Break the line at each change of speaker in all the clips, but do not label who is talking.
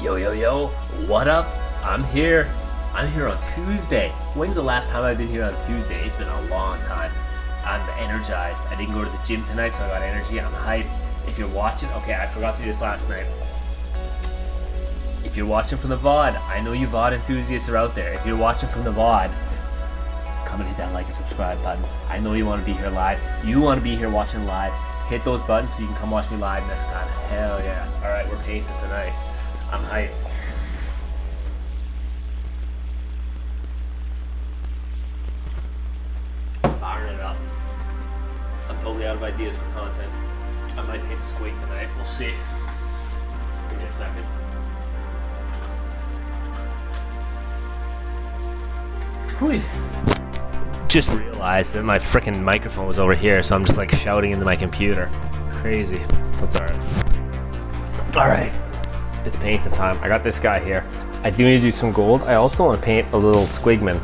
Yo, what up? I'm here. I'm here on Tuesday. When's the last time I've been here on Tuesday? It's been a long time. I'm energized. I didn't go to the gym tonight, so I got energy. I'm hyped. If you're watching, okay, I forgot to do this last night. If you're watching from the VOD, I know you VOD enthusiasts are out there. If you're watching from the VOD, come and hit that like and subscribe button. I know you want to be here live. You want to be here watching live. Hit those buttons so you can come watch me live next time. Hell yeah. Alright, we're painting tonight. I'm hyped. Firing it up. I'm totally out of ideas for content. I might paint a squig tonight. We'll see. Give me a second. Whew. Just realized that my freaking microphone was over here, so I'm just like shouting into my computer. Crazy. That's alright. Alright. It's painting time. I got this guy here. I do need to do some gold. I also want to paint a little squigman.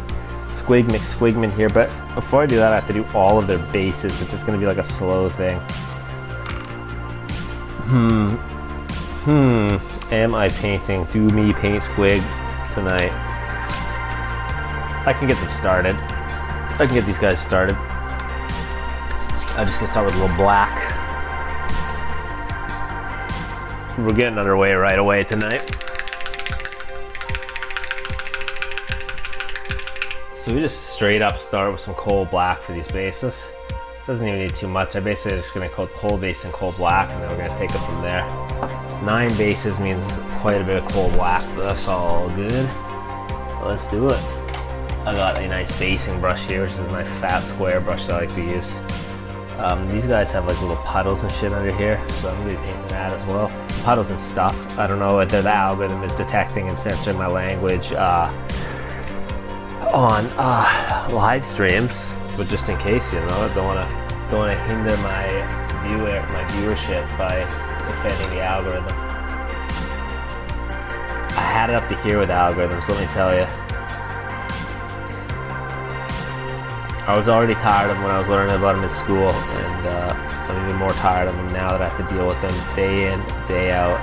Squigman here, but before I do that I have to do all of their bases, which is going to be like a slow thing. Am I painting? Do me paint squig tonight? I can get them started. I can get these guys started. I'm just gonna start with a little black. We're getting underway right away tonight. So we just straight up start with some coal black for these bases. Doesn't even need too much. I basically just gonna coat the whole base in coal black, and then we're gonna take it from there. 9 bases means quite a bit of coal black, but that's all good. Let's do it. I got a nice basing brush here, which is a nice fat square brush that I like to use. These guys have like little puddles and shit under here, so I'm going to be painting that as well. Puddles and stuff. I don't know whether the algorithm is detecting and censoring my language on live streams, but just in case, you know, don't want to hinder my viewership by offending the algorithm. I had it up to here with algorithms, let me tell you. I was already tired of them when I was learning about them in school, and I'm even more tired of them now that I have to deal with them day in, day out.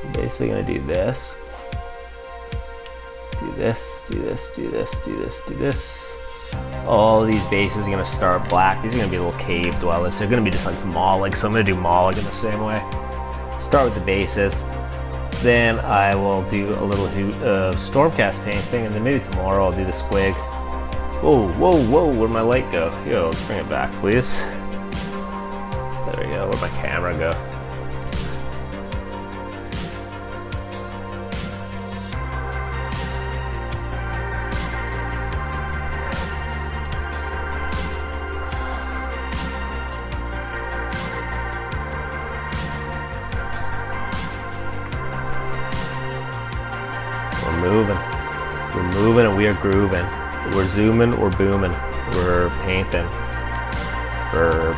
I'm basically going to do this. Do this, do this, do this, do this, do this. All these bases are going to start black. These are going to be little cave dwellers. They're going to be just like Mollig, so I'm going to do Mollig in the same way. Start with the bases. Then I will do a little Stormcast painting, and then maybe tomorrow I'll do the squig. Whoa, where'd my light go? Yo, let's bring it back, please. There we go, where'd my camera go? We're moving and we are grooving. We're zooming, we're booming. We're painting. We're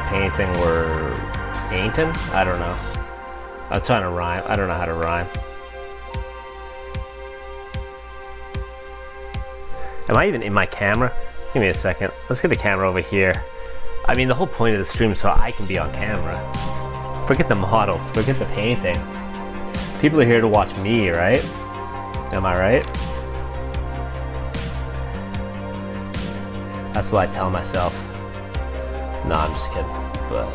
painting? I don't know. I'm trying to rhyme. I don't know how to rhyme. Am I even in my camera? Give me a second. Let's get the camera over here. I mean, the whole point of the stream is so I can be on camera. Forget the models, forget the painting. People are here to watch me, right? Am I right? That's what I tell myself. No, I'm just kidding. But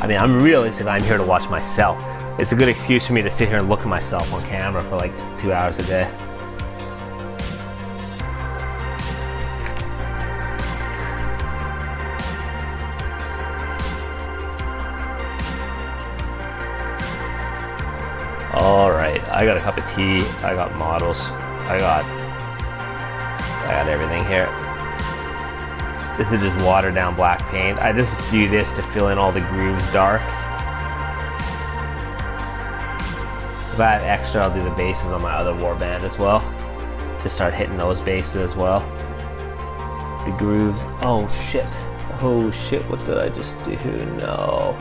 I mean, I'm realistic. I'm here to watch myself. It's a good excuse for me to sit here and look at myself on camera for like 2 hours a day. Alright, I got a cup of tea, I got models, I got everything here. This is just watered down black paint. I just do this to fill in all the grooves dark. If I have extra, I'll do the bases on my other warband as well. Just start hitting those bases as well. The grooves, oh shit, what did I just do? No.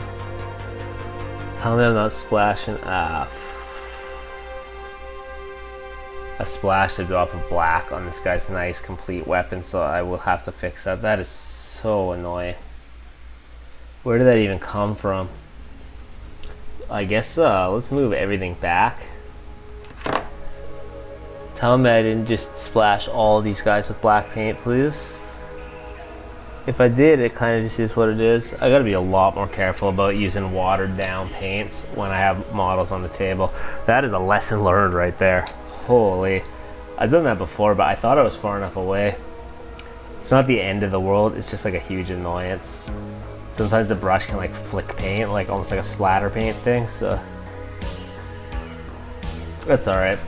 Tell me I'm not splashing, I splashed a drop of black on this guy's nice complete weapon, so I will have to fix that. That is so annoying. Where did that even come from? I guess let's move everything back. Tell me I didn't just splash all these guys with black paint, please. If I did, it kind of just is what it is. I gotta be a lot more careful about using watered down paints when I have models on the table. That is a lesson learned right there. Holy. I've done that before, but I thought I was far enough away. It's not the end of the world, it's just like a huge annoyance. Sometimes the brush can like flick paint, like almost like a splatter paint thing, so that's alright.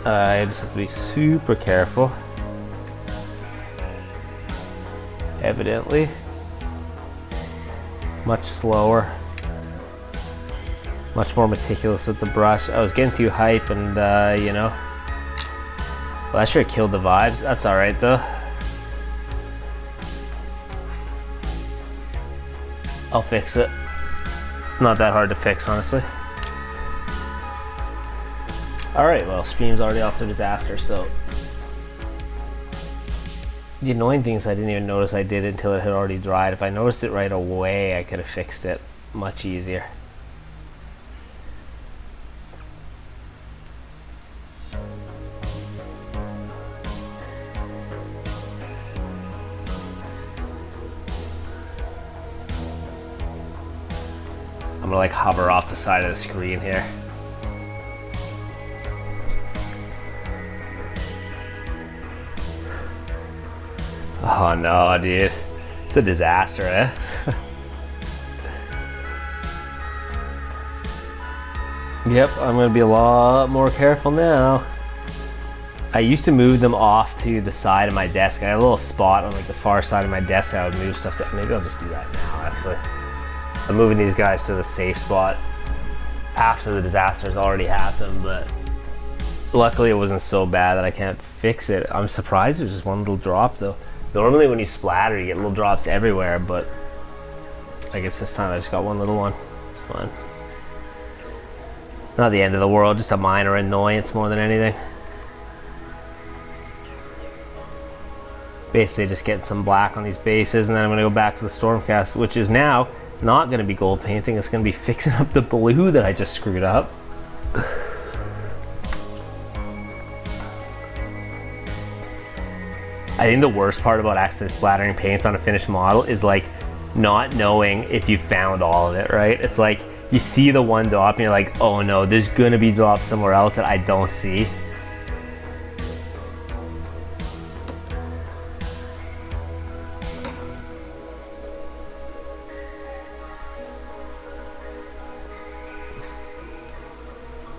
I just have to be super careful. Evidently. Much slower. Much more meticulous with the brush. I was getting too hype and, you know. Well, that sure killed the vibes. That's alright though. I'll fix it. Not that hard to fix, honestly. Alright, well, stream's already off to a disaster, so the annoying thing is I didn't even notice I did it until it had already dried. If I noticed it right away, I could have fixed it much easier. I'm gonna like hover off the side of the screen here. Oh no, dude. It's a disaster, eh? Yep, I'm gonna be a lot more careful now. I used to move them off to the side of my desk. I had a little spot on like the far side of my desk I would move stuff to. Maybe I'll just do that now, actually. I'm moving these guys to the safe spot after the disaster's already happened, but luckily it wasn't so bad that I can't fix it. I'm surprised there's just one little drop though. Normally when you splatter you get little drops everywhere, but I guess this time I just got one little one. It's fine. Not the end of the world, just a minor annoyance more than anything. Basically just getting some black on these bases, and then I'm going to go back to the Stormcast, which is now not going to be gold painting. It's going to be fixing up the blue that I just screwed up. I think the worst part about accidentally splattering paint on a finished model is like not knowing if you found all of it, right? It's like you see the one drop and you're like, oh no, there's gonna be drops somewhere else that I don't see.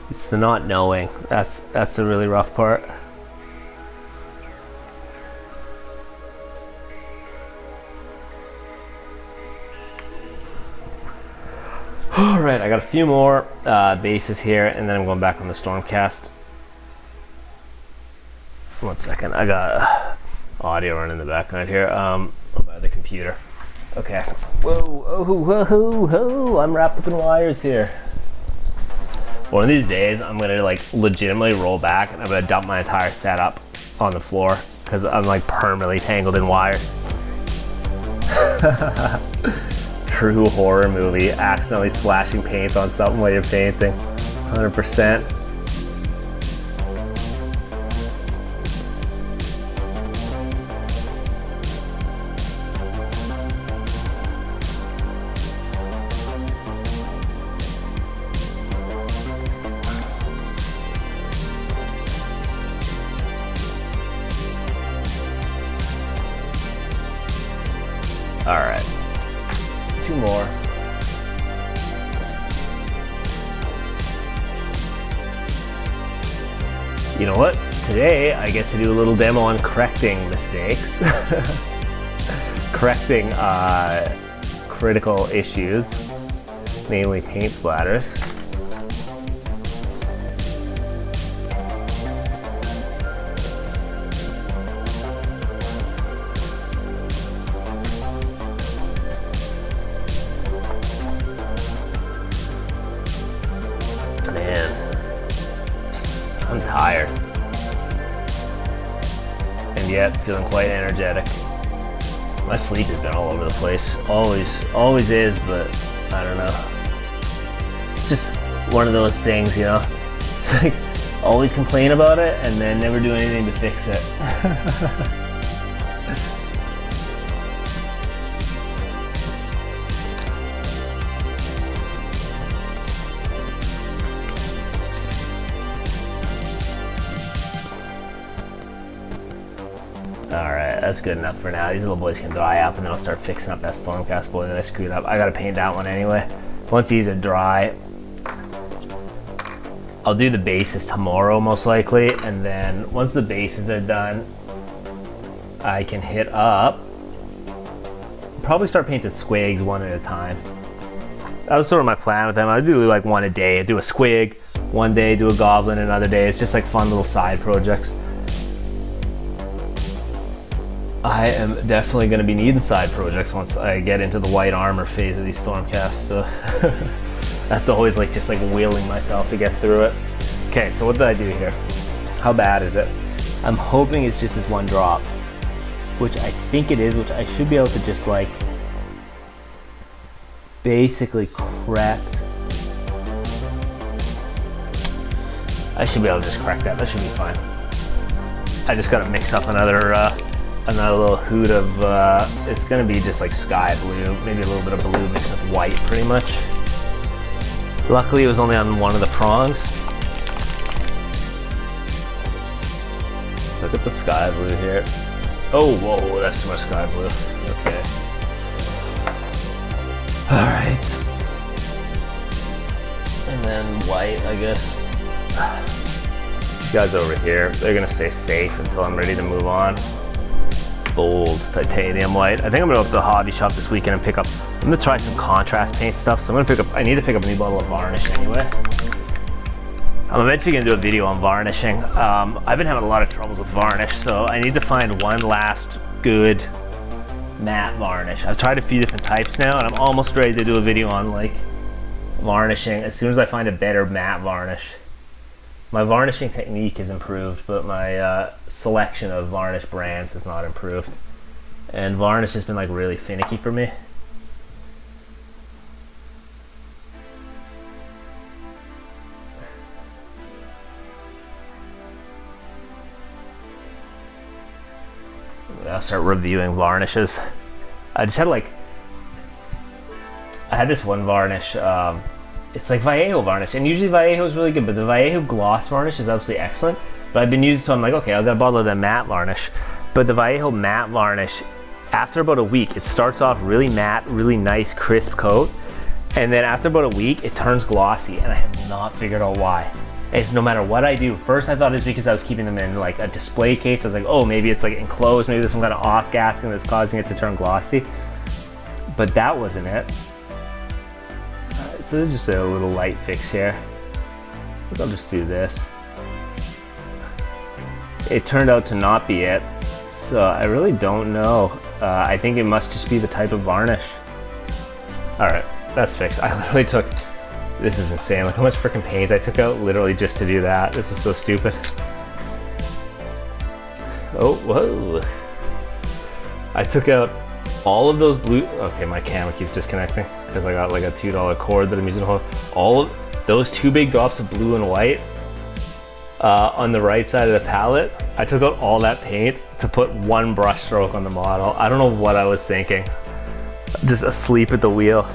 It's the not knowing. That's the really rough part. Alright, I got a few more bases here, and then I'm going back on the Stormcast. One second, I got audio running in the background here by the computer. Okay. Whoa, oh, whoa, whoa, I'm wrapped up in wires here. One of these days, I'm gonna like legitimately roll back and I'm gonna dump my entire setup on the floor because I'm like permanently tangled in wires. True horror movie, accidentally splashing paint on something while you're painting. 100%. All right. Two more. You know what? Today I get to do a little demo on correcting mistakes. Correcting critical issues, namely paint splatters. I'm tired. And yet feeling quite energetic. My sleep has been all over the place. Always is, but I don't know. It's just one of those things, you know? It's like, always complain about it and then never do anything to fix it. Alright, that's good enough for now. These little boys can dry up and then I'll start fixing up that Stormcast boy that I screwed up. I gotta paint that one anyway. Once these are dry, I'll do the bases tomorrow most likely, and then once the bases are done, I can hit up, probably start painting squigs one at a time. That was sort of my plan with them. I'd do like one a day. I'd do a squig one day, do a goblin another day. It's just like fun little side projects. I am definitely going to be needing side projects once I get into the white armor phase of these Stormcasts, so that's always like just like willing myself to get through it. Okay, so what did I do here? How bad is it? I'm hoping it's just this one drop, which I think it is, which I should be able to just like basically correct. I should be able to just correct that. That should be fine. I just got to mix up another little hoot of, it's gonna be just like sky blue, maybe a little bit of blue mixed with white pretty much. Luckily it was only on one of the prongs. Let's look at the sky blue here. Oh, whoa, that's too much sky blue. Okay. Alright. And then white, I guess. These guys over here, they're gonna stay safe until I'm ready to move on. Bold titanium white. I think I'm gonna go to the hobby shop this weekend and pick up, I'm gonna try some contrast paint stuff. So I'm gonna pick up, I need to pick up a new bottle of varnish anyway. I'm eventually gonna do a video on varnishing. I've been having a lot of troubles with varnish, so I need to find one last good matte varnish. I've tried a few different types now and I'm almost ready to do a video on like varnishing as soon as I find a better matte varnish. My varnishing technique has improved, but my selection of varnish brands has not improved. And varnish has been like really finicky for me. I'll start reviewing varnishes. I just had like, I had this one varnish, it's like Vallejo varnish, and usually Vallejo is really good, but the Vallejo gloss varnish is absolutely excellent. But I've been using, so I'm like, okay, I'll get a bottle of the matte varnish. But the Vallejo matte varnish, after about a week, it starts off really matte, really nice, crisp coat. And then after about a week, it turns glossy, and I have not figured out why. It's no matter what I do. First, I thought it's because I was keeping them in like a display case. I was like, oh, maybe it's like enclosed, maybe there's some kind of off-gassing that's causing it to turn glossy. But that wasn't it. So there's just a little light fix here. I think I'll just do this. It turned out to not be it, so I really don't know. I think it must just be the type of varnish. All right, that's fixed. I literally took, this is insane, look how much freaking paint I took out literally just to do that. This was so stupid. Oh, whoa. I took out all of those blue, okay, my camera keeps disconnecting because I got like a $2 cord that I'm using to hold. All of those two big drops of blue and white on the right side of the palette, I took out all that paint to put one brush stroke on the model. I don't know what I was thinking. I'm just asleep at the wheel.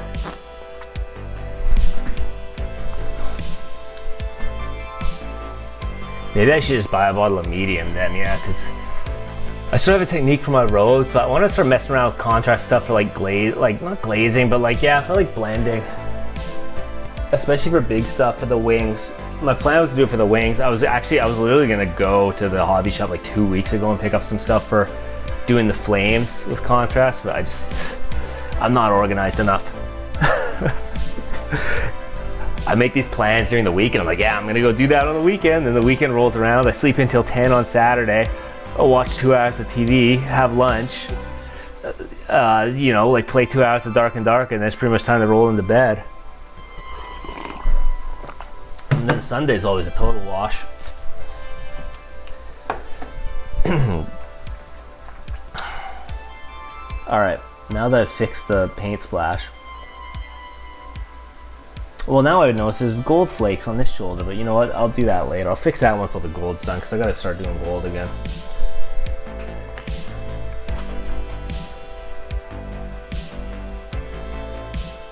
Maybe I should just buy a bottle of medium then, yeah, because I still have a technique for my rose, but I want to start messing around with contrast stuff for like glaze, like not glazing, but like, yeah, for like blending. Especially for big stuff for the wings. My plan was to do it for the wings. I was literally gonna go to the hobby shop like 2 weeks ago and pick up some stuff for doing the flames with contrast, but I'm not organized enough. I make these plans during the week and I'm like, yeah, I'm gonna go do that on the weekend. And the weekend rolls around, I sleep until 10 on Saturday. I'll watch 2 hours of TV, have lunch, you know, like play 2 hours of Dark and Dark, and then it's pretty much time to roll into bed. And then Sunday's always a total wash. Alright, now that I've fixed the paint splash. Well, now I would notice there's gold flakes on this shoulder, but you know what? I'll do that later. I'll fix that once all the gold's done, because I gotta start doing gold again.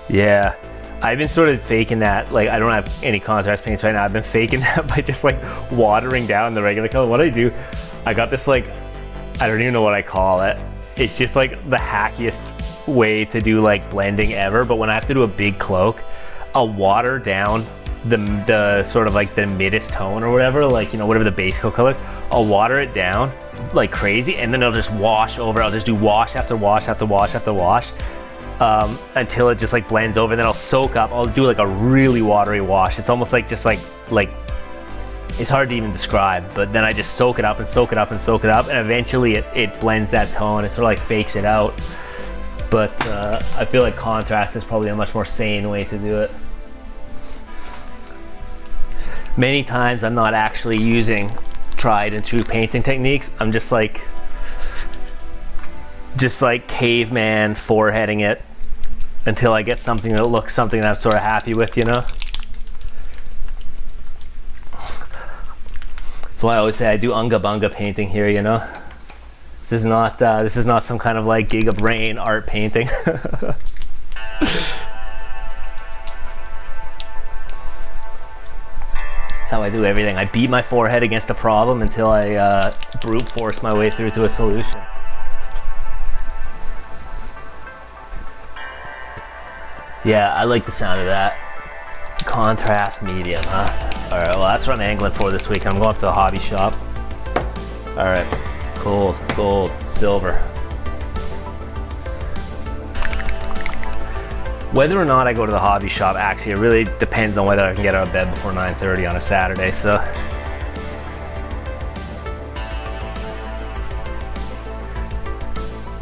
Yeah, I've been sort of faking that. Like, I don't have any contrast paints right now. I've been faking that by just like watering down the regular color. What do? I got this, like, I don't even know what I call it. It's just like the hackiest way to do like blending ever. But when I have to do a big cloak, I'll water down the sort of like the middest tone or whatever, like, you know, whatever the base coat color is. I'll water it down like crazy, and then it'll just wash over. I'll just do wash after wash after wash after wash. Until it just like blends over. Then I'll soak up. I'll do like a really watery wash. It's almost like just like it's hard to even describe, but then I just soak it up and soak it up and soak it up, and eventually it blends that tone. It sort of like fakes it out. But I feel like contrast is probably a much more sane way to do it. Many times I'm not actually using tried and true painting techniques. I'm just like caveman foreheading it until I get something that looks something that I'm sort of happy with, you know? That's why I always say I do unga bunga painting here, you know? This is not some kind of like Gig of Rain art painting. That's how I do everything. I beat my forehead against a problem until I brute force my way through to a solution. Yeah, I like the sound of that. Contrast medium, huh? Alright, well that's what I'm angling for this week. I'm going up to the hobby shop. Alright, gold, gold, silver. Whether or not I go to the hobby shop, actually, it really depends on whether I can get out of bed before 9:30 on a Saturday, so.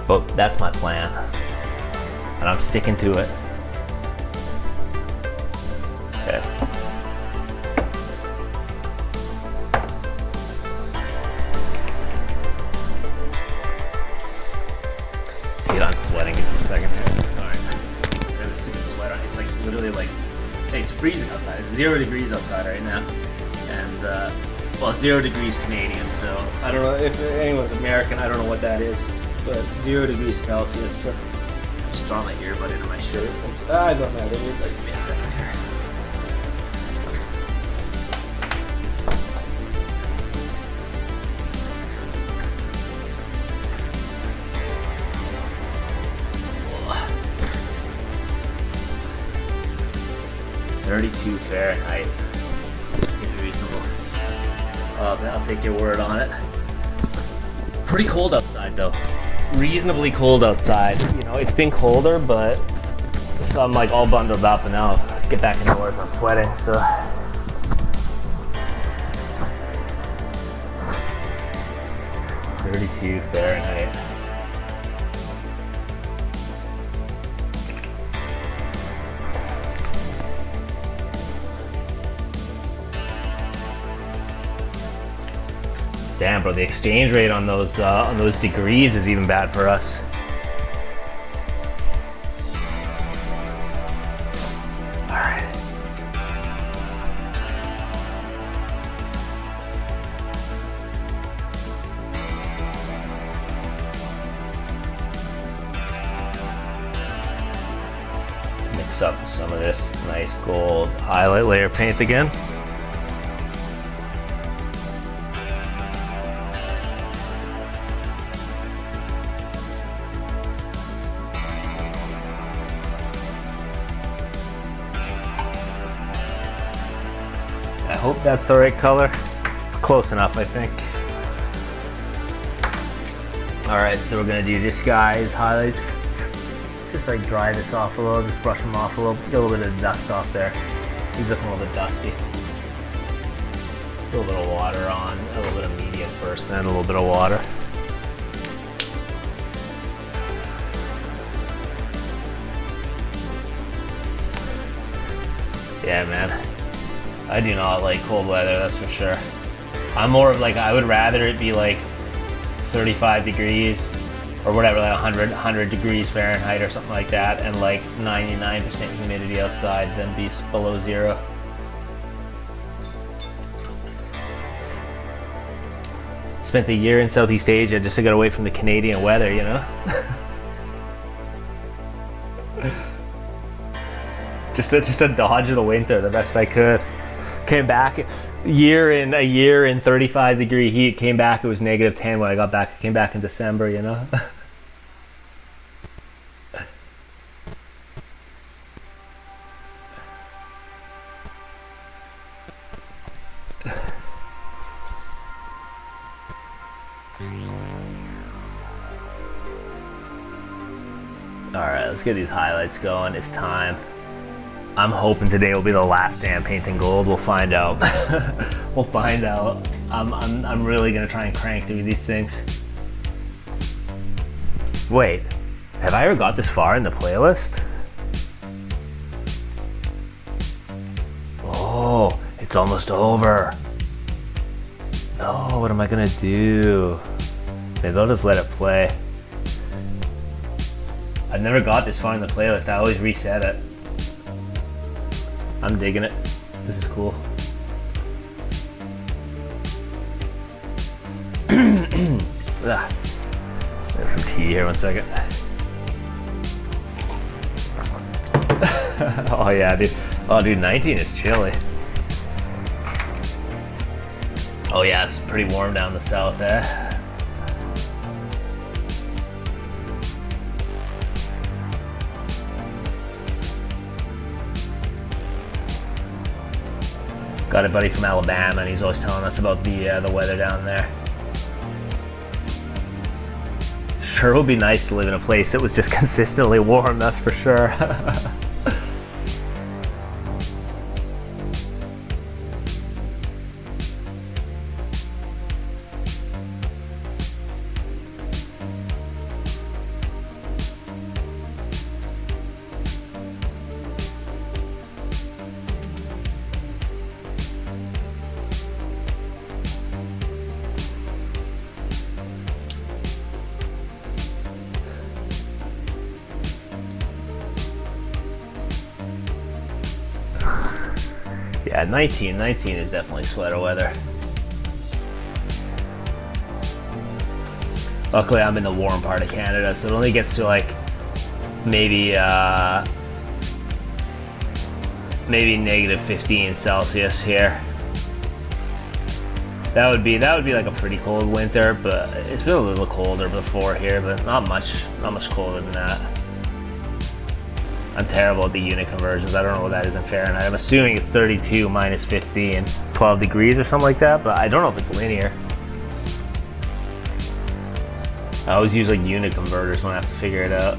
But that's my plan. And I'm sticking to it. Okay. Dude, I'm sweating for a second here. Sorry. I got a stupid sweater. It's like literally like, hey, it's freezing outside. It's 0 degrees outside right now. And, well, it's 0 degrees Canadian, so I don't know if anyone's American, I don't know what that is. But 0 degrees Celsius. So just throw my earbud into my shirt. I don't know. Like, give me a second here. 32 Fahrenheit. That seems reasonable. I'll take your word on it. Pretty cold outside though. Reasonably cold outside. You know, it's been colder, but so I'm like all bundled up, and now I'll get back indoors. I'm sweating, so. .32 Fahrenheit. Damn, bro, the exchange rate on those degrees is even bad for us. All right. Mix up some of this nice gold highlight layer paint again. I hope that's the right color. It's close enough, I think. All right, so we're gonna do this guy's highlights. Just like dry this off a little, just brush them off a little, get a little bit of dust off there. He's looking a little bit dusty. Put a little water on, a little bit of medium first, then a little bit of water. Yeah, man. I do not like cold weather, that's for sure. I'm more of like, I would rather it be like 35 degrees or whatever, like 100 degrees Fahrenheit or something like that, and like 99% humidity outside than be below zero. Spent a year in Southeast Asia just to get away from the Canadian weather, you know? just to dodge the winter the best I could. Came back a year in 35 degree heat, came back, it was -10 when I got back. I came back in December, you know? Alright, let's get these highlights going. It's time. I'm hoping today will be the last day I'm painting gold. We'll find out. We'll find out. I'm really gonna try and crank through these things. Wait, have I ever got this far in the playlist? Oh, it's almost over. No, what am I gonna do? Maybe I'll just let it play. I've never got this far in the playlist. I always reset it. I'm digging it. This is cool. Get some tea here, 1 second. Oh yeah, dude. Oh dude, 19 is chilly. Oh yeah, it's pretty warm down the south, eh? Got a buddy from Alabama, and he's always telling us about the weather down there. Sure would be nice to live in a place that was just consistently warm, that's for sure. Yeah, 19 is definitely sweater weather. Luckily, I'm in the warm part of Canada, so it only gets to like maybe -15 Celsius here. That would be like a pretty cold winter, but it's been a little colder before here, but not much colder than that. I'm terrible at the unit conversions. I don't know what that is in Fahrenheit. I'm assuming it's 32 minus 15, 12 degrees or something like that, but I don't know if it's linear. I always use like unit converters when I have to figure it out.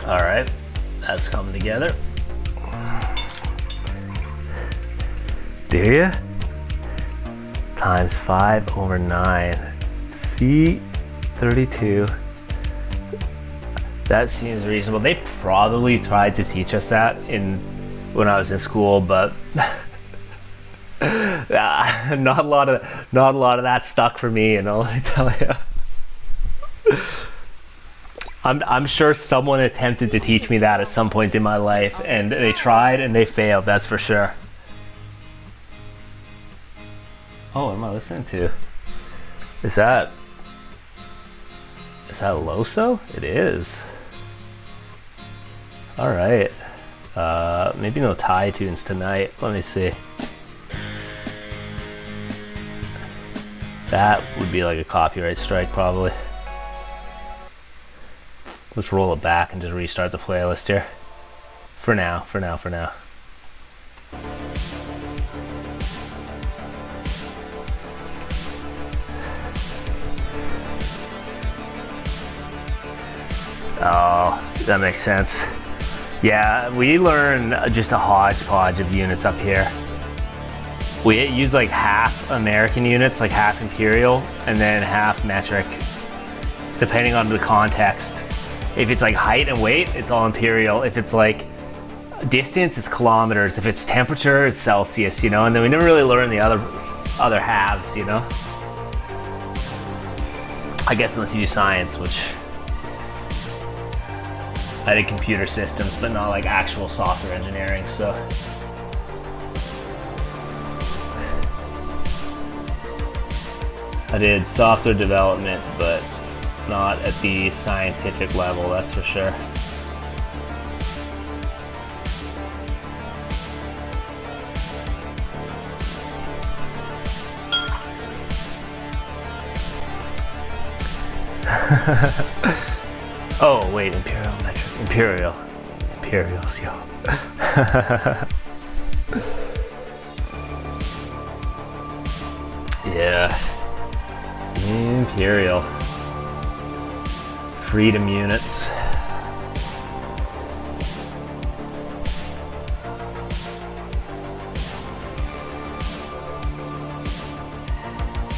All right, that's coming together. Do you? Times 5/9. See, 32. That seems reasonable. They probably tried to teach us that when I was in school, but not a lot of that stuck for me, you know. Let me tell you. I'm sure someone attempted to teach me that at some point in my life, and they tried and they failed, that's for sure. Oh, what am I listening to? Is that Is that Loso? It is. All right. Maybe no Thai tunes tonight. Let me see. That would be like a copyright strike probably. Let's roll it back and just restart the playlist here. For now. Oh, that makes sense. Yeah, we learn just a hodgepodge of units up here. We use like half American units, like half imperial, and then half metric, depending on the context. If it's like height and weight, it's all imperial. If it's like distance, it's kilometers. If it's temperature, it's Celsius, you know? And then we never really learn the other halves, you know? I guess unless you do science, which I did computer systems, but not like actual software engineering, so. I did software development, but not at the scientific level, that's for sure. Oh, wait, imperial metric. Imperials, yo. Yeah. Imperial. Freedom units.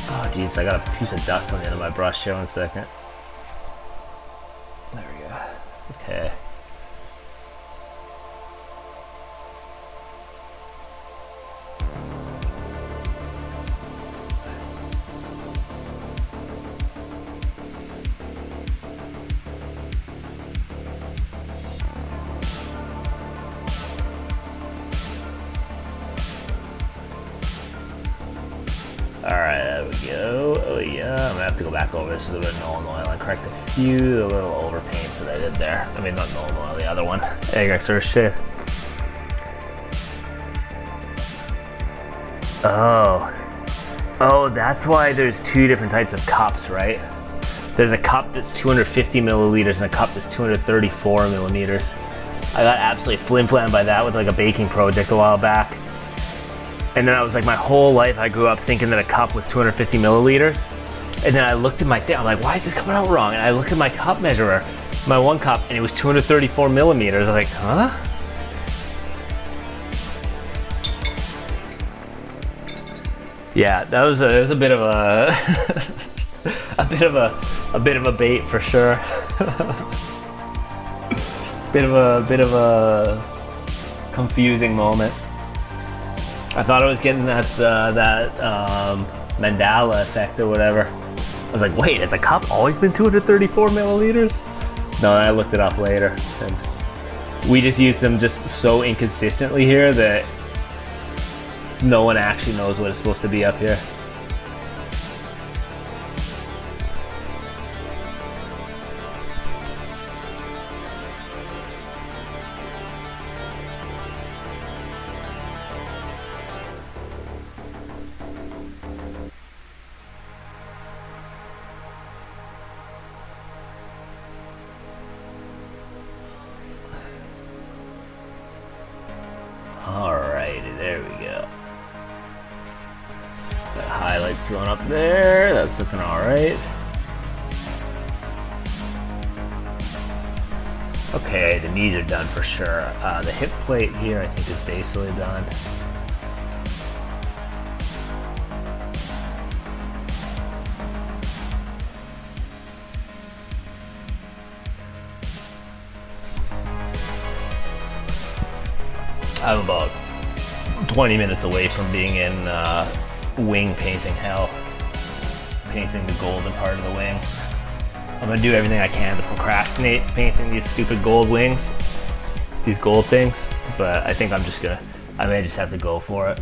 Oh, geez, I got a piece of dust on the end of my brush here. 1 second. There we go. Okay. Alright, there we go. Oh yeah, I'm gonna have to go back over this with a bit of Nolan oil and correct a few of the little overpaints that I did there. I mean, not Nolan oil, the other one. Egg shit. Oh, that's why there's two different types of cups, right? There's a cup that's 250 milliliters and a cup that's 234 millimeters. I got absolutely flim-flam by that with like a baking project a while back. And then I was like, my whole life I grew up thinking that a cup was 250 milliliters. And then I looked at my thing, I'm like, why is this coming out wrong? And I looked at my cup measurer, my one cup, and it was 234 millimeters. I was like, huh? Yeah, that was a bit of a a bit of a bait for sure. bit of a confusing moment. I thought I was getting that mandala effect or whatever. I was like, wait, has a cup always been 234 milliliters? No, I looked it up later. And we just use them just so inconsistently here that no one actually knows what it's supposed to be up here. Alrighty, there we go. That highlight's going up there. That's looking alright. Okay, the knees are done for sure. The hip plate here I think is basically done. I'm about 20 minutes away from being in wing painting hell. Painting the golden part of the wings. I'm gonna do everything I can to procrastinate painting these stupid gold wings. These gold things. But I think I may just have to go for it.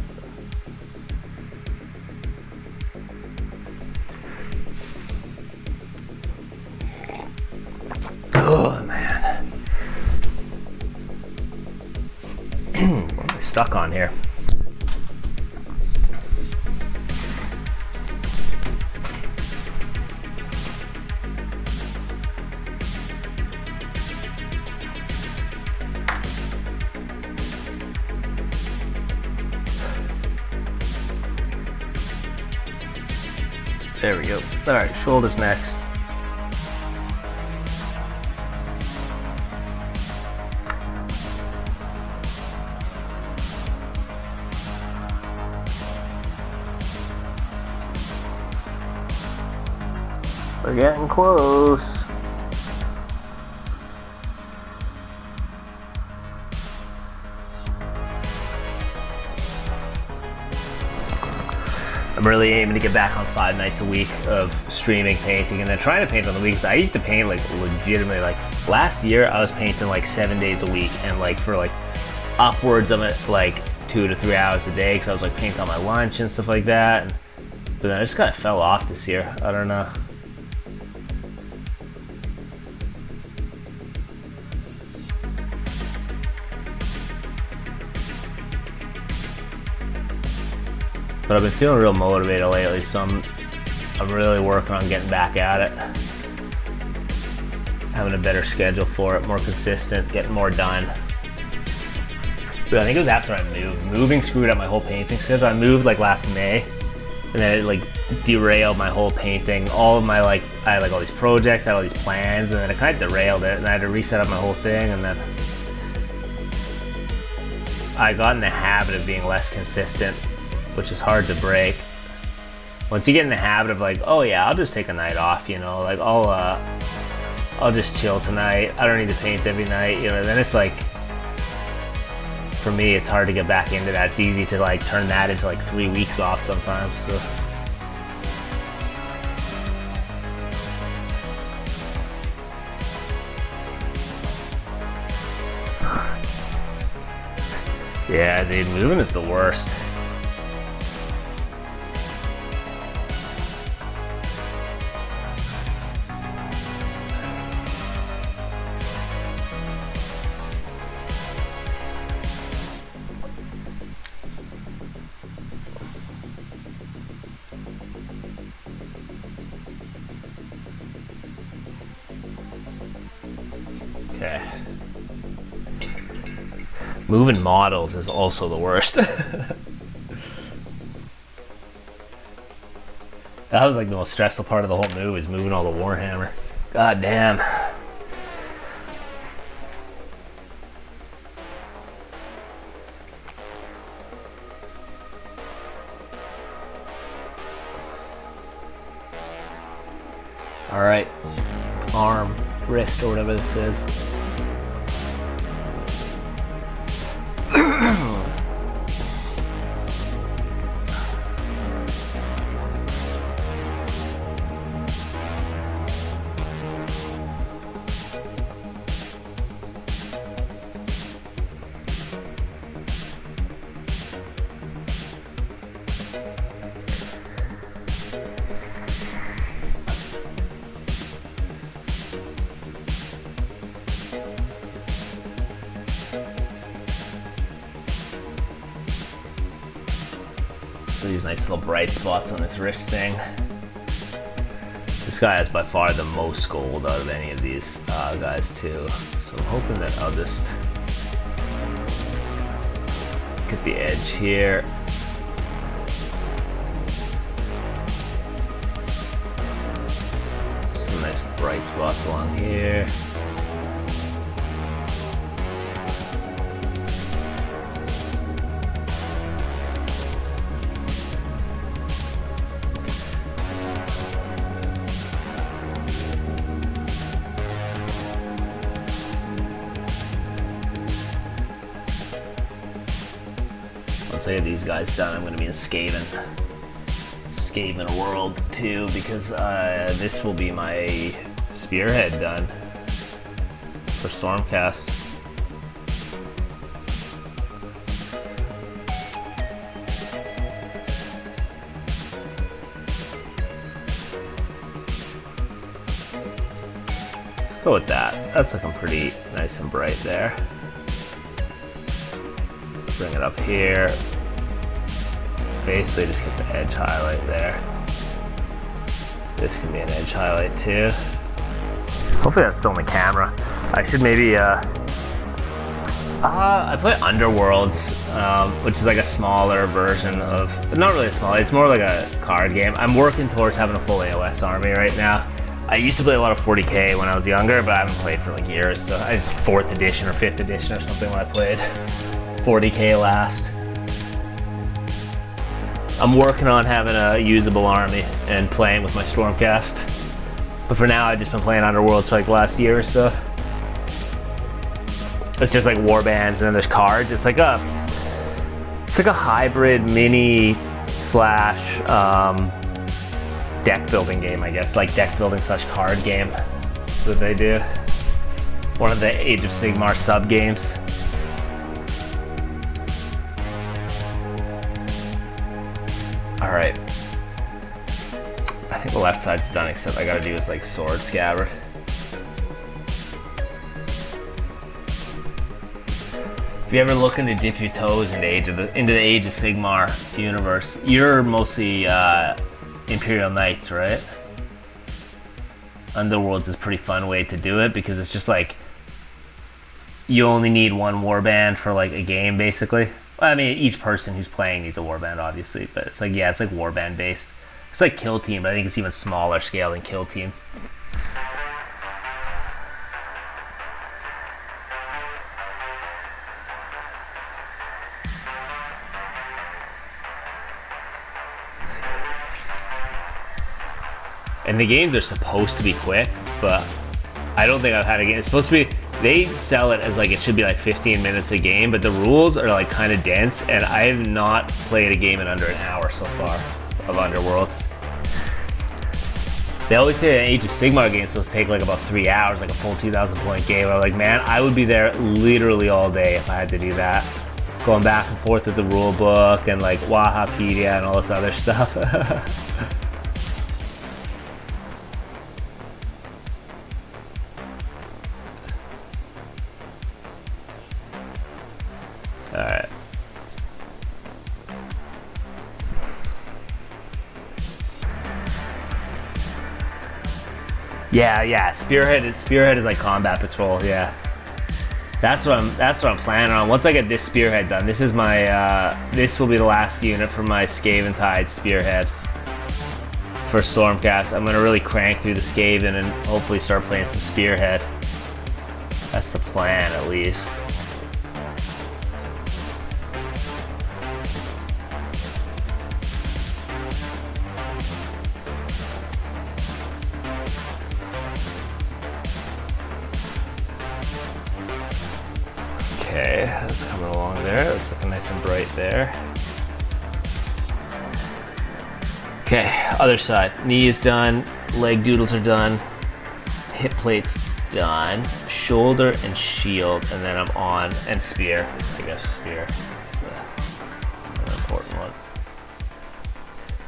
stuck on here. There we go. All right, shoulders next. We're getting close. I'm really aiming to get back on 5 nights a week of streaming painting, and then trying to paint on the weekends. I used to paint like legitimately, like last year I was painting like 7 days a week, and like for like upwards of it, like 2 to 3 hours a day, because I was like painting on my lunch and stuff like that. But then I just kind of fell off this year. I don't know. But I've been feeling real motivated lately, so I'm really working on getting back at it. Having a better schedule for it, more consistent, getting more done. But I think it was after I moved. Moving screwed up my whole painting schedule. I moved like last May, and then it like derailed my whole painting. All of my I had like all these projects, I had all these plans, and then it kind of derailed it, and I had to reset up my whole thing, and then I got in the habit of being less consistent, which is hard to break. Once you get in the habit of like, oh yeah, I'll just take a night off, you know, like I'll just chill tonight, I don't need to paint every night, you know, then it's like, for me, it's hard to get back into that. It's easy to like turn that into like 3 weeks off sometimes, so. Yeah, dude, moving is the worst. Okay. Moving models is also the worst. That was like the most stressful part of the whole move, is moving all the Warhammer. God damn. All right, arm, wrist, or whatever this is. These nice little bright spots on this wrist thing. This guy has by far the most gold out of any of these guys too. So I'm hoping that I'll just get the edge here. Some nice bright spots along here. Once I get these guys done, I'm going to be in Skaven world too, because this will be my spearhead done for Stormcast. Let's go with that. That's looking pretty nice and bright there. bring it up here. Basically just get the edge highlight there. This can be an edge highlight too. Hopefully that's still in the camera. I should maybe, I play Underworlds, which is like a smaller version of, not really small, it's more like a card game. I'm working towards having a full AOS army right now. I used to play a lot of 40k when I was younger, but I haven't played for like years, so I just 4th edition or 5th edition or something when I played 40k last. I'm working on having a usable army and playing with my Stormcast. But for now, I've just been playing Underworlds for like the last year or so. It's just like warbands and then there's cards. It's like a hybrid mini slash deck building game, I guess. Like deck building slash card game that they do. One of the Age of Sigmar sub games. All right. I think the left side's done, except I gotta do is like sword scabbard. If you ever looking to dip your toes into the Age of Sigmar universe, you're mostly Imperial Knights, right? Underworlds is a pretty fun way to do it because it's just like you only need one warband for like a game, basically. I mean, each person who's playing needs a warband, obviously, but it's like, yeah, it's like warband based. It's like Kill Team, but I think it's even smaller scale than Kill Team. And the games are supposed to be quick, but I don't think I've had a game. It's supposed to be, they sell it as like it should be like 15 minutes a game, but the rules are like kind of dense, and I have not played a game in under an hour so far of Underworlds. They always say an Age of Sigmar game is supposed to take like about 3 hours, like a full 2,000 point game. I'm like, man, I would be there literally all day if I had to do that. Going back and forth with the rule book and like Wahapedia and all this other stuff. Alright. Yeah, Spearhead is like combat patrol, yeah. That's what I'm planning on. Once I get this Spearhead done, this is my this will be the last unit for my Skaven Tide Spearhead for Stormcast. I'm gonna really crank through the Skaven and hopefully start playing some Spearhead. That's the plan, at least. Okay, that's coming along there. That's looking nice and bright there. Okay, other side. Knee is done. Leg doodles are done. Hip plate's done. Shoulder and shield, and then I'm on, and spear. I guess spear. It's an important one.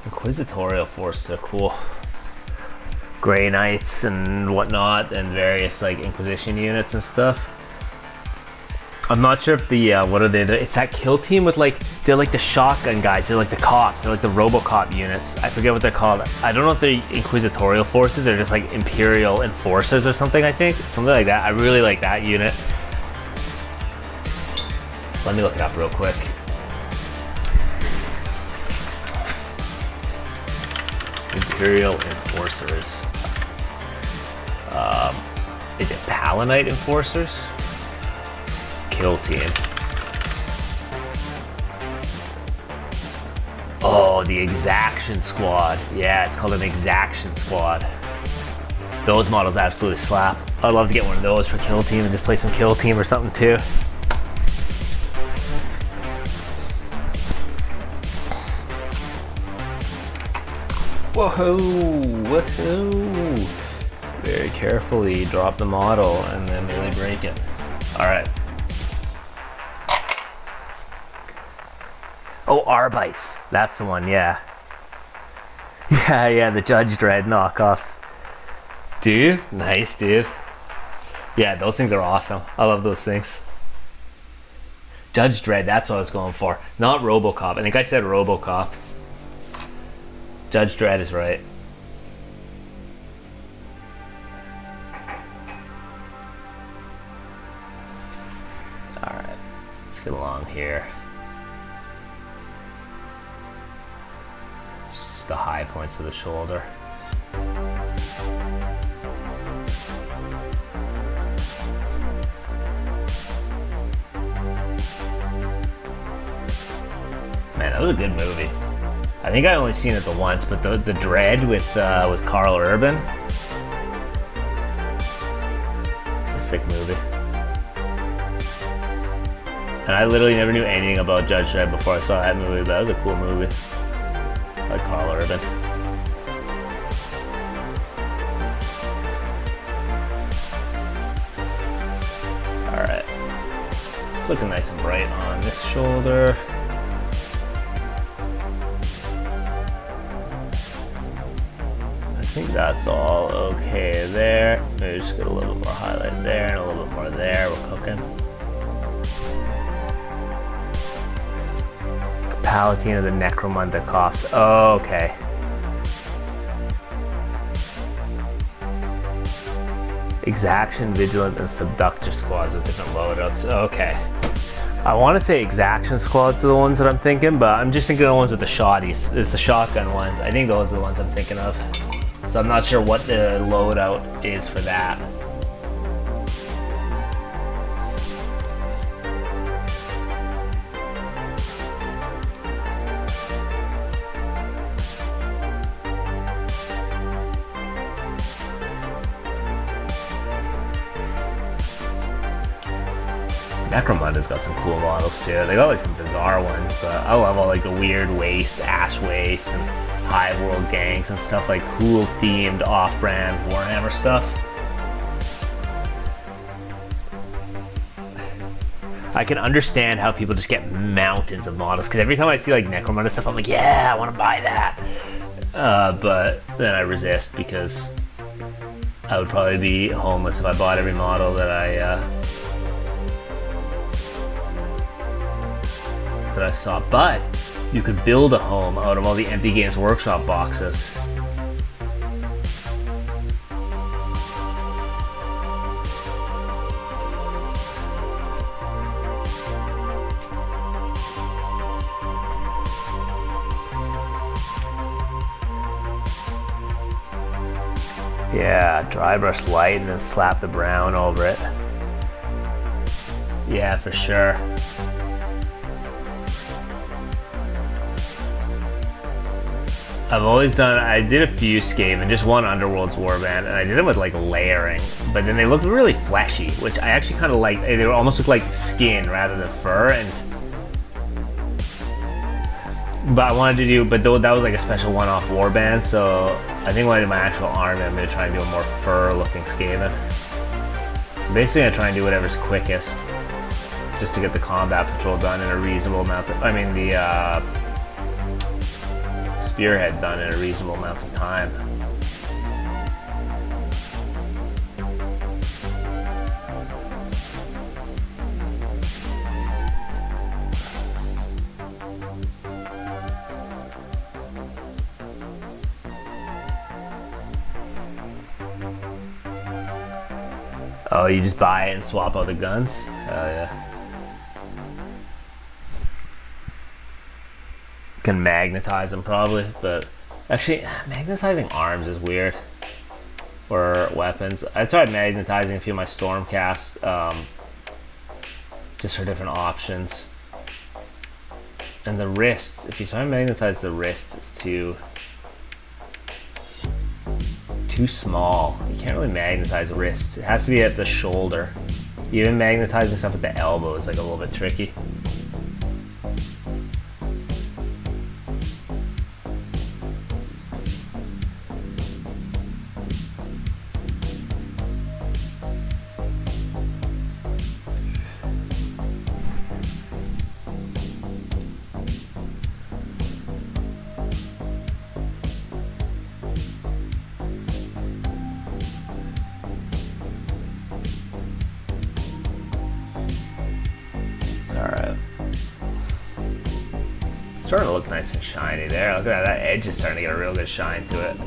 Inquisitorial forces are cool. Grey Knights and whatnot, and various like Inquisition units and stuff. I'm not sure if the, what are they? It's that Kill Team with like, they're like the shotgun guys. They're like the cops. They're like the RoboCop units. I forget what they're called. I don't know if they're Inquisitorial forces. They're just like Imperial Enforcers or something, I think. Something like that. I really like that unit. Let me look it up real quick. Imperial Enforcers. Is it Palanite Enforcers? Kill Team. Oh, the Exaction Squad. Yeah, it's called an Exaction Squad. Those models absolutely slap. I'd love to get one of those for Kill Team and just play some Kill Team or something too. Whoa, whoa. Very carefully drop the model and then nearly break it. All right. Oh, Arbites. That's the one, yeah. Yeah, the Judge Dredd knockoffs. Dude, nice, dude. Yeah, those things are awesome. I love those things. Judge Dredd, that's what I was going for. Not RoboCop. I think I said RoboCop. Judge Dredd is right. Alright, let's get along here. Just the high points of the shoulder. Man, that was a good movie. I think I only seen it the once, but the Dread with Karl Urban. It's a sick movie. And I literally never knew anything about Judge Dredd before I saw that movie, but that was a cool movie. I like Karl Urban. Alright. It's looking nice and bright on this shoulder. I think that's all okay there. Maybe just get a little bit more highlight there and a little bit more there. We're cooking. Palatine of the Necromunda coughs. Oh, okay. Exaction, Vigilant, and Subductor squads with different loadouts. Okay. I want to say Exaction squads are the ones that I'm thinking, but I'm just thinking of the ones with the shotties. It's the shotgun ones. I think those are the ones I'm thinking of. So I'm not sure what the loadout is for that. Necromunda's got some cool models too. They got like some bizarre ones, but I love all like the weird waste, ash waste, and Hive World gangs and stuff, like cool themed off-brand Warhammer stuff. I can understand how people just get mountains of models, because every time I see like Necromunda stuff, I'm like, yeah, I want to buy that. But then I resist because I would probably be homeless if I bought every model that I saw. But you could build a home out of all the empty Games Workshop boxes. Yeah, dry brush light and then slap the brown over it. Yeah, for sure. I've always done, I did a few Skaven, just one Underworld's Warband, and I did them with like layering, but then they looked really fleshy, which I actually kind of like. They almost look like skin rather than fur, but I wanted to do, but that was like a special one-off Warband, so I think when I do my actual army, I'm going to try and do a more fur-looking Skaven. Basically, I'm trying to do whatever's quickest, just to get the combat patrol done in a reasonable amount of, the Spearhead done in a reasonable amount of time. Oh, you just buy it and swap out the guns? Oh yeah. Can magnetize them probably, but actually magnetizing arms is weird, or weapons. I tried magnetizing a few of my Stormcast just for different options, and the wrists, if you try and magnetize the wrist, it's too small. You can't really magnetize wrists. It has to be at the shoulder. Even magnetizing stuff at the elbow is like a little bit tricky. Alright. starting to look nice and shiny there. Look at that, that edge is starting to get a real good shine to it.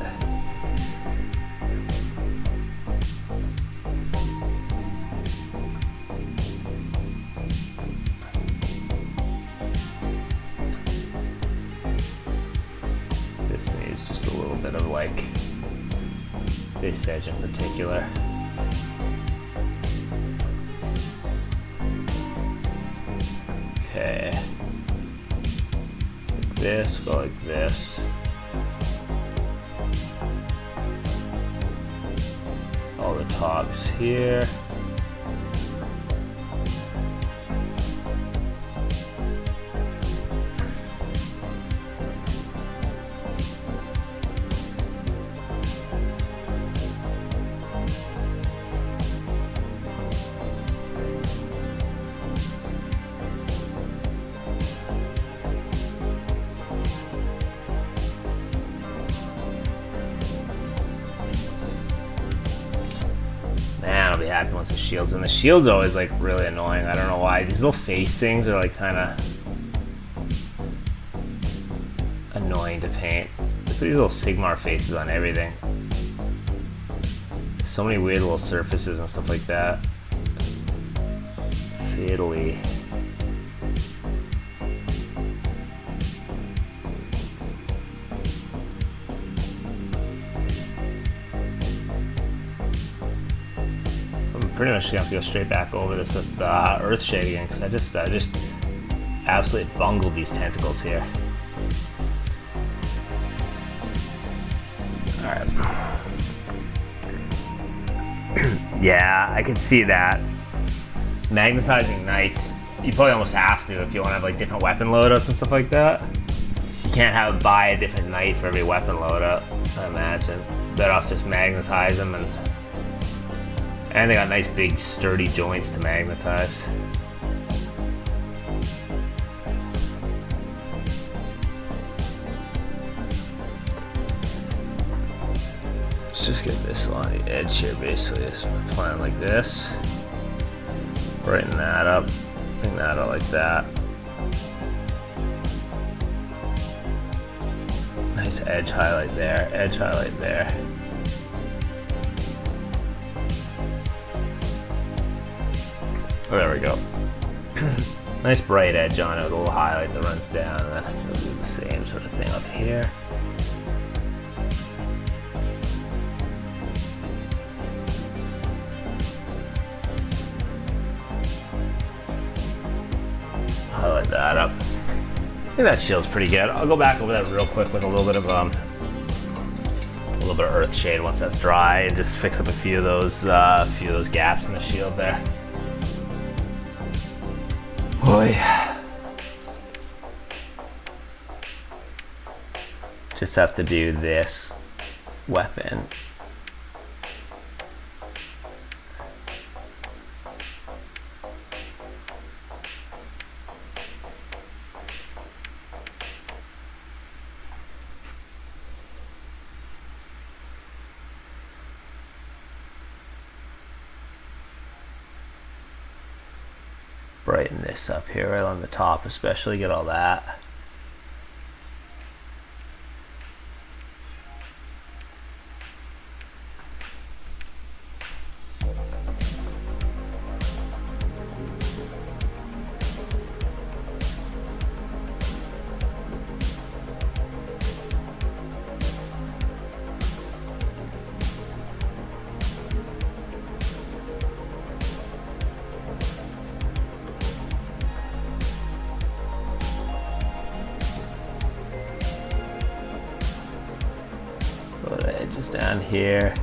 This needs just a little bit of like this edge in particular. Okay. Like this, go like this. All the tops here. Man, I'll be happy once the shield's in. The shield's always like really annoying. I don't know why. These little face things are like kind of annoying to paint. They put these little Sigmar faces on everything. So many weird little surfaces and stuff like that. Fiddly. Pretty much gonna have to go straight back over this with earth shade again, because I just absolutely bungled these tentacles here. All right. Yeah, I can see that. Magnetizing knights, you probably almost have to if you want to have like different weapon loadouts and stuff like that. You can't buy a different knight for every weapon loadout, I imagine. Better off just magnetize them, and they got nice big sturdy joints to magnetize. Let's just get this on the edge here basically. Just plan like this. Brighten that up. Bring that out like that. Nice edge highlight there, edge highlight there. Oh, there we go. Nice bright edge on it with a little highlight that runs down, and then we'll do the same sort of thing up here. Highlight that up. I think that shield's pretty good. I'll go back over that real quick with a little bit of earth shade once that's dry, and just fix up a few of those gaps in the shield there. Boy. Just have to do this weapon. Brighten this up here, right on the top especially, get all that. Edges down here.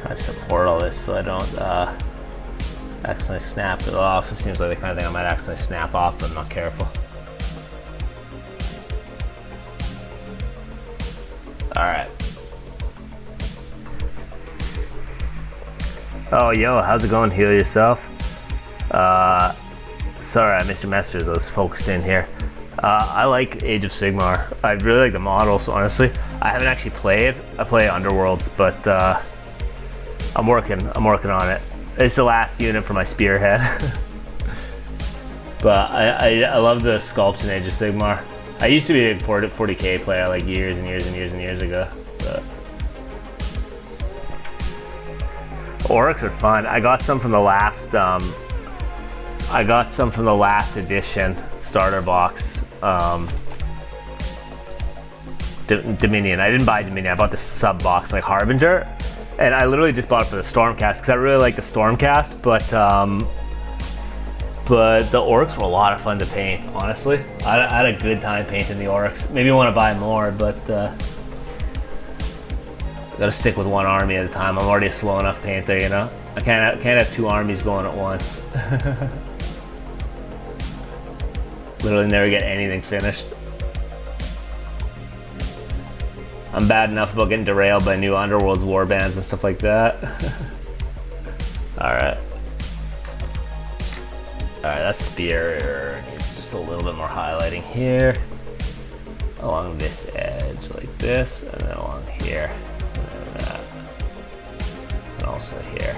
I support all this so I don't accidentally snap it off. It seems like the kind of thing I might accidentally snap off if I'm not careful. Alright. Oh, yo, how's it going? Heal yourself. Sorry I missed your messages. I was focused in here. I like Age of Sigmar. I really like the models, honestly. I haven't actually played. I play Underworlds, but I'm working on it. It's the last unit for my spearhead. But I love the sculpts in Age of Sigmar. I used to be a big 40k player like years and years and years and years ago. But orcs are fun. I got some from the last edition starter box. Dominion. I didn't buy Dominion. I bought the sub box like Harbinger, and I literally just bought it for the Stormcast because I really like the Stormcast. But the orcs were a lot of fun to paint. Honestly, I had a good time painting the orcs. Maybe I want to buy more, but gotta stick with one army at a time. I'm already a slow enough painter, you know. I can't have two armies going at once. Literally never get anything finished. I'm bad enough about getting derailed by new Underworld's warbands and stuff like that. Alright. Alright, that spear needs just a little bit more highlighting here. Along this edge, like this, and then along here. And then that. And also here.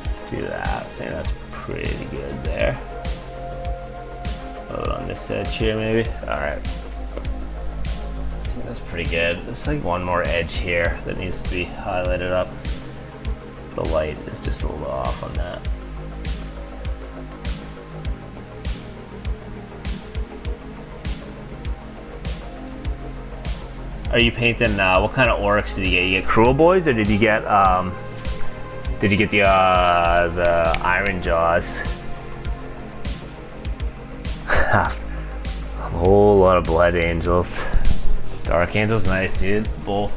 Let's do that. I think that's pretty good there. Oh, on this edge here, maybe. All right. I think that's pretty good. There's like one more edge here that needs to be highlighted up. The light is just a little off on that. Are you painting? What kind of orcs did you get? You get Cruel Boys, or did you get the Iron Jaws? A whole lot of Blood Angels. Dark Angels, nice, dude. Both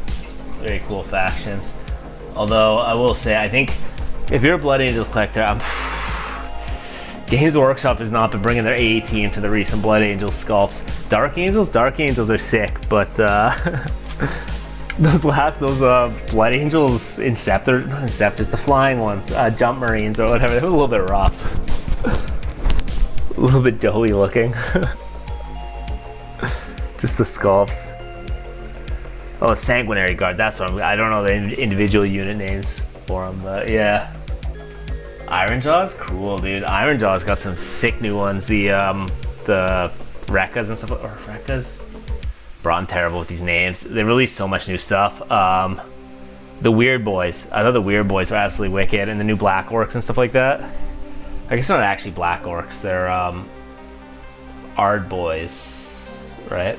very cool factions. Although I will say, I think if you're a Blood Angels collector, Games Workshop has not been bringing their A team to the recent Blood Angels sculpts. Dark Angels are sick, but those Blood Angels not Inceptors, the flying ones, Jump Marines or whatever, they were a little bit rough. A little bit doughy looking. Just the sculpts. Oh, Sanguinary Guard, that's what I don't know the individual unit names for them, but yeah. Iron Jaws, cool, dude. Iron Jaws got some sick new ones. The Rekkas and stuff, or Rekkas? Bro, I'm terrible with these names. They released so much new stuff. The Weird Boys. I thought the Weird Boys were absolutely wicked, and the new Black Orcs and stuff like that. I guess they're not actually Black Orcs. They're Ard Boys, right?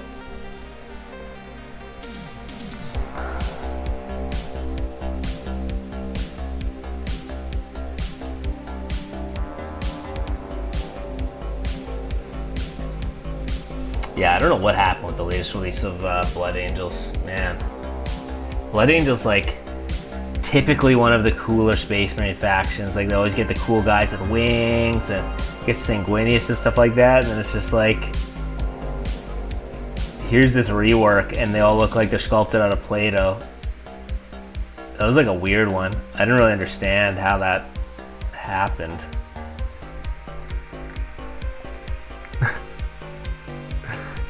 Yeah, I don't know what happened with the latest release of Blood Angels, man. Blood Angels, like, typically one of the cooler Space Marine factions. Like, they always get the cool guys with wings and get Sanguinius and stuff like that. And then it's just like, here's this rework, and they all look like they're sculpted out of Play-Doh. That was like a weird one. I didn't really understand how that happened.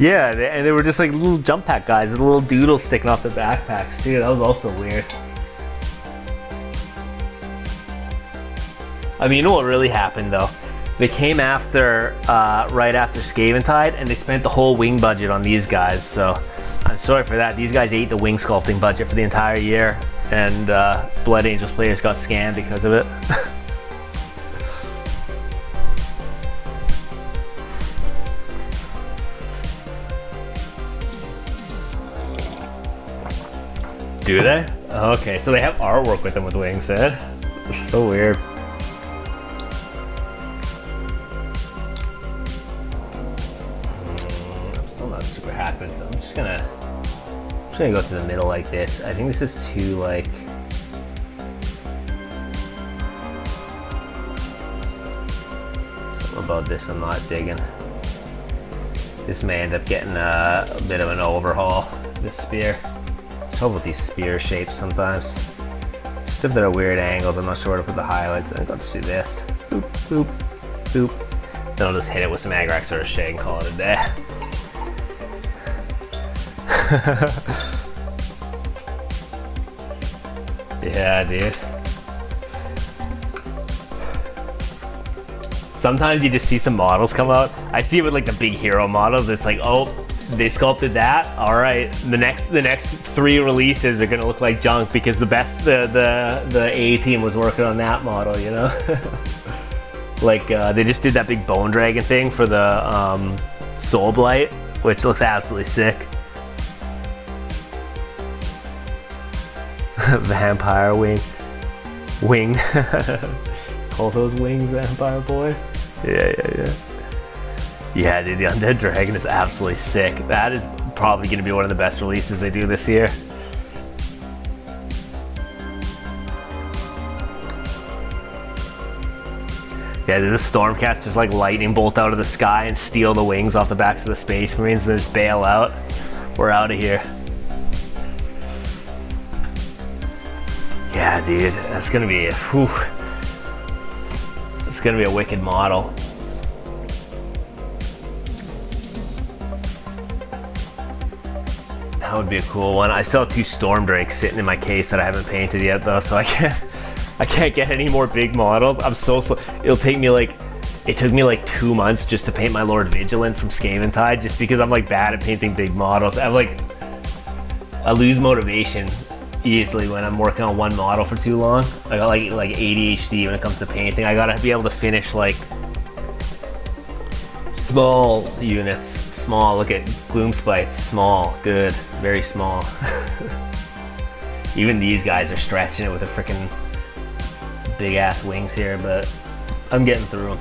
Yeah, and they were just like little jump pack guys with little doodles sticking off their backpacks too. That was also weird. I mean, you know what really happened though? They came after, right after Scaventide, and they spent the whole wing budget on these guys. So I'm sorry for that. These guys ate the wing sculpting budget for the entire year, and Blood Angels players got scammed because of it. Do they? Okay, so they have artwork with them with wings, eh? It's so weird. I'm still not super happy with this. I'm just gonna go to the middle like this. I think this is too like. Something about this I'm not digging. This may end up getting a bit of an overhaul. This spear. Trouble with these spear shapes sometimes. Just if they're weird angles, I'm not sure where to put the highlights. I think I'll just do this. Boop, boop, boop. Then I'll just hit it with some Agrax or a shade and call it a day. Yeah, dude. Sometimes you just see some models come out. I see it with like the big hero models. It's like, oh, they sculpted that. All right, the next 3 releases are gonna look like junk because the A team was working on that model, you know. Like they just did that big bone dragon thing for the Soul Blight, which looks absolutely sick. Vampire wing. Call those wings, vampire boy. Yeah. Yeah, dude, the Undead Dragon is absolutely sick. That is probably going to be one of the best releases they do this year. Yeah, dude, the Stormcats just like lightning bolt out of the sky and steal the wings off the backs of the Space Marines and then just bail out. We're out of here. Yeah, dude, that's going to be, whew. It's gonna be a wicked model. That would be a cool one. I still have 2 Storm Drakes sitting in my case that I haven't painted yet though, so I can't get any more big models. I'm so slow. It took me like 2 months just to paint my Lord Vigilant from Scaventide, just because I'm like bad at painting big models. I lose motivation easily when I'm working on one model for too long. I got like ADHD when it comes to painting. I gotta be able to finish like small units. Small, look at Gloomspites, small, good, very small. Even these guys are stretching it with the freaking big ass wings here, but I'm getting through them.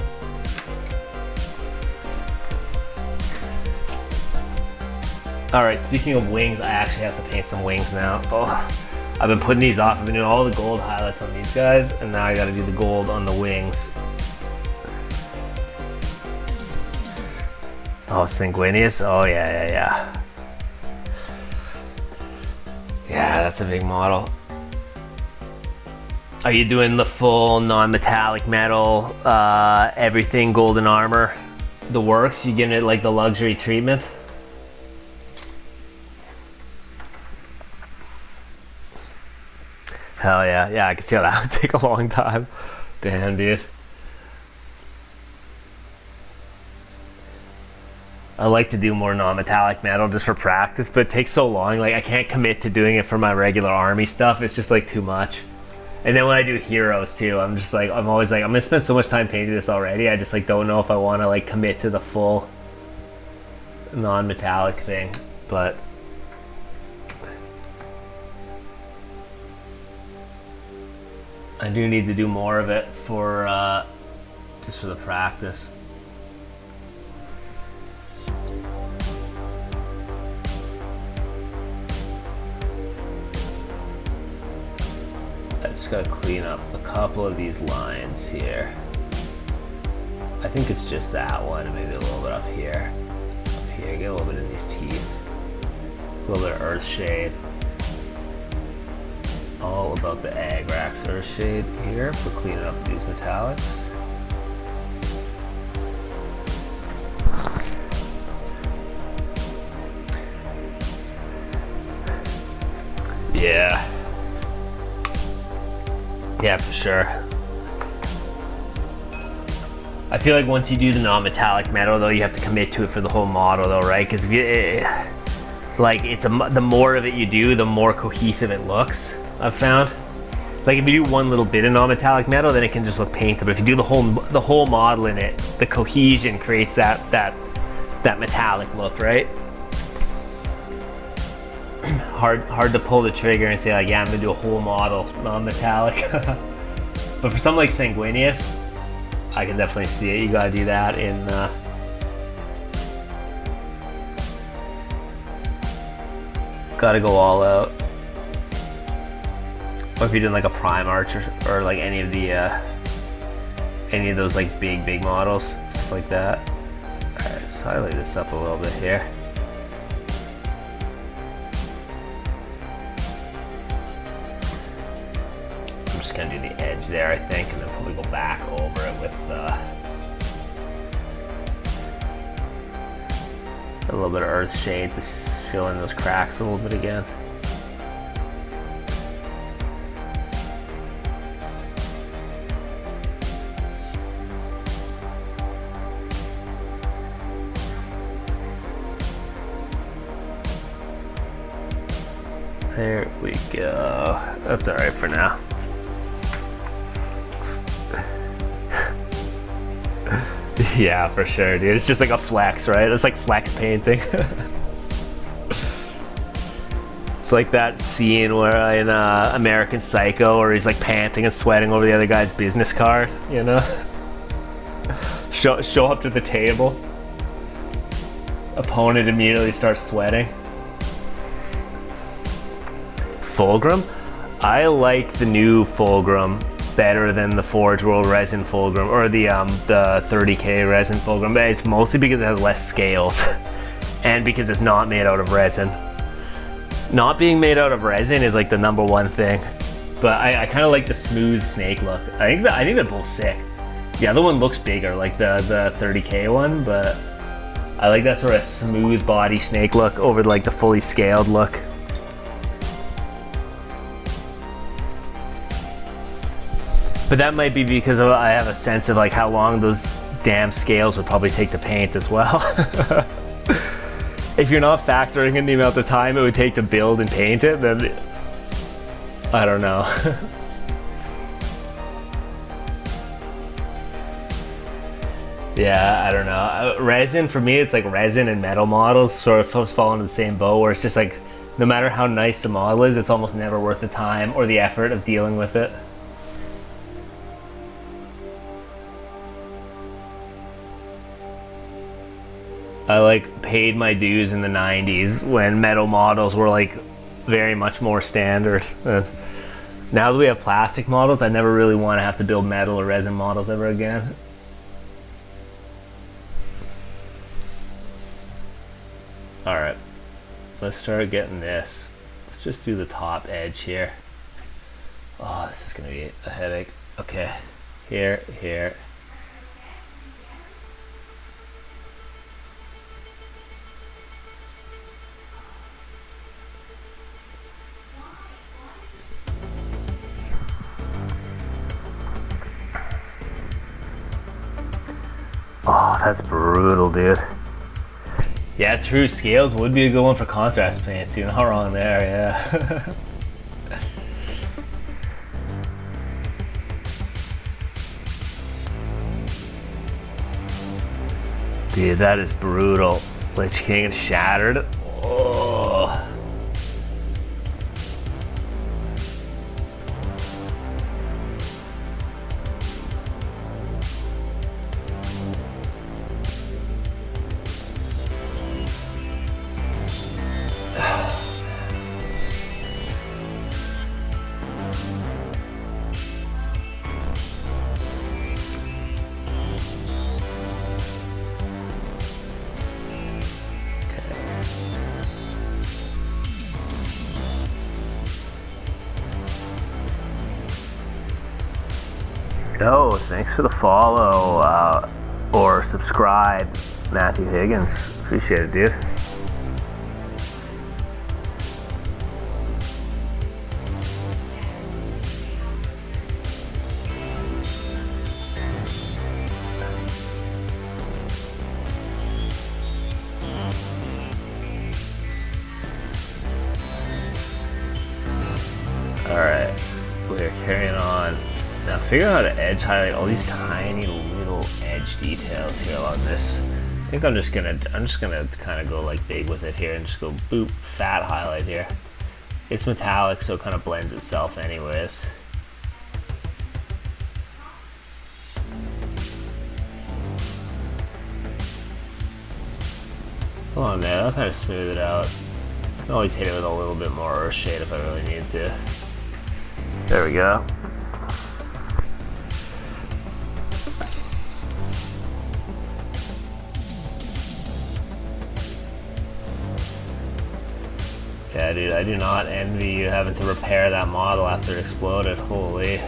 All right, speaking of wings, I actually have to paint some wings now. Oh. I've been putting these off. I've been doing all the gold highlights on these guys, and now I gotta do the gold on the wings. Oh, Sanguinius? Oh, yeah. Yeah, that's a big model. Are you doing the full non-metallic metal, everything golden armor? The works? You giving it like the luxury treatment? Hell yeah. Yeah, I can see how that would take a long time. Damn, dude. I like to do more non-metallic metal just for practice, but it takes so long. Like, I can't commit to doing it for my regular army stuff. It's just like too much. And then when I do heroes too, I'm just like, I'm always like, I'm gonna spend so much time painting this already. I just like don't know if I want to like commit to the full non-metallic thing, but I do need to do more of it for just for the practice. I just gotta clean up a couple of these lines here. I think it's just that one, maybe a little bit up here. Up here, get a little bit in these teeth. A little bit of earth shade. All about the Agrax earth shade here for cleaning up these metallics. Yeah. Yeah, for sure. I feel like once you do the non-metallic metal though, you have to commit to it for the whole model though, right? Because if you, like, the more of it you do, the more cohesive it looks, I've found. Like if you do one little bit of non-metallic metal, then it can just look painted. But if you do the whole model in it, the cohesion creates that metallic look, right? Hard to pull the trigger and say like, yeah, I'm gonna do a whole model non-metallic. But for something like Sanguinius, I can definitely see it. You gotta do that in gotta go all out. Or if you're doing like a Prime Arch or like any of those like big models, stuff like that. Alright, just highlight this up a little bit here. I'm just gonna do the edge there, I think, and then probably go back over it with a little bit of earth shade to fill in those cracks a little bit again. There we go. That's alright for now. Yeah, for sure, dude. It's just like a flex, right? It's like flex painting. It's like that scene where in American Psycho where he's like panting and sweating over the other guy's business card, you know? Show up to the table. Opponent immediately starts sweating. Fulgrim? I like the new Fulgrim better than the Forge World resin Fulgrim, or the 30K resin Fulgrim. But it's mostly because it has less scales and because it's not made out of resin. Not being made out of resin is like the #1 thing, but I kind of like the smooth snake look. I think they're both sick. The other one looks bigger, like the 30K one, but I like that sort of smooth body snake look over like the fully scaled look. But that might be because I have a sense of like how long those damn scales would probably take to paint as well. If you're not factoring in the amount of time it would take to build and paint it, then I don't know. Yeah, I don't know. Resin, for me, it's like resin and metal models sort of fall into the same boat, where it's just like, no matter how nice the model is, it's almost never worth the time or the effort of dealing with it. I like paid my dues in the 90s when metal models were like very much more standard. Now that we have plastic models, I never really want to have to build metal or resin models ever again. Alright, let's start getting this. Let's just do the top edge here. Oh, this is gonna be a headache. Okay, here, here. Oh, that's brutal, dude. Yeah, true. Scales would be a good one for contrast paints. You're not wrong there, yeah. Dude, that is brutal. Lich King shattered. Oh. Yo, thanks for the follow or subscribe, Matthew Higgins. Appreciate it, dude. Alright, we're carrying on. Now figure out how to edge highlight all these tiny little edge details here on this. I think I'm just gonna kind of go like big with it here and just go boop, fat highlight here. It's metallic, so it kind of blends itself anyways. Come on, man, I'll kind of smooth it out. I can always hit it with a little bit more earth shade if I really need to. There we go. Yeah, dude, I do not envy you having to repair that model after it exploded. Holy.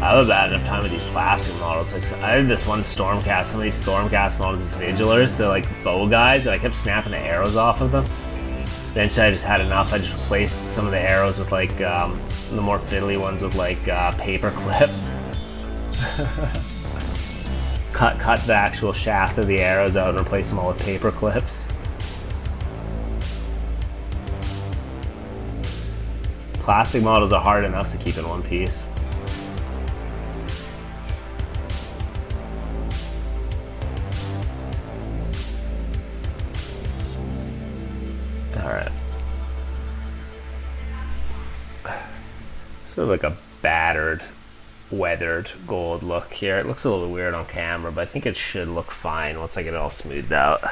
I have a bad enough time with these plastic models. Like, I had this one Stormcast, some of these Stormcast models, these Vigilers, they're like bow guys, and I kept snapping the arrows off of them. Eventually I just had enough. I just replaced some of the arrows with like the more fiddly ones with like paper clips. cut the actual shaft of the arrows out and replace them all with paper clips. Plastic models are hard enough to keep in one piece. Alright. Sort of like a battered, weathered gold look here. It looks a little weird on camera, but I think it should look fine once I get it all smoothed out.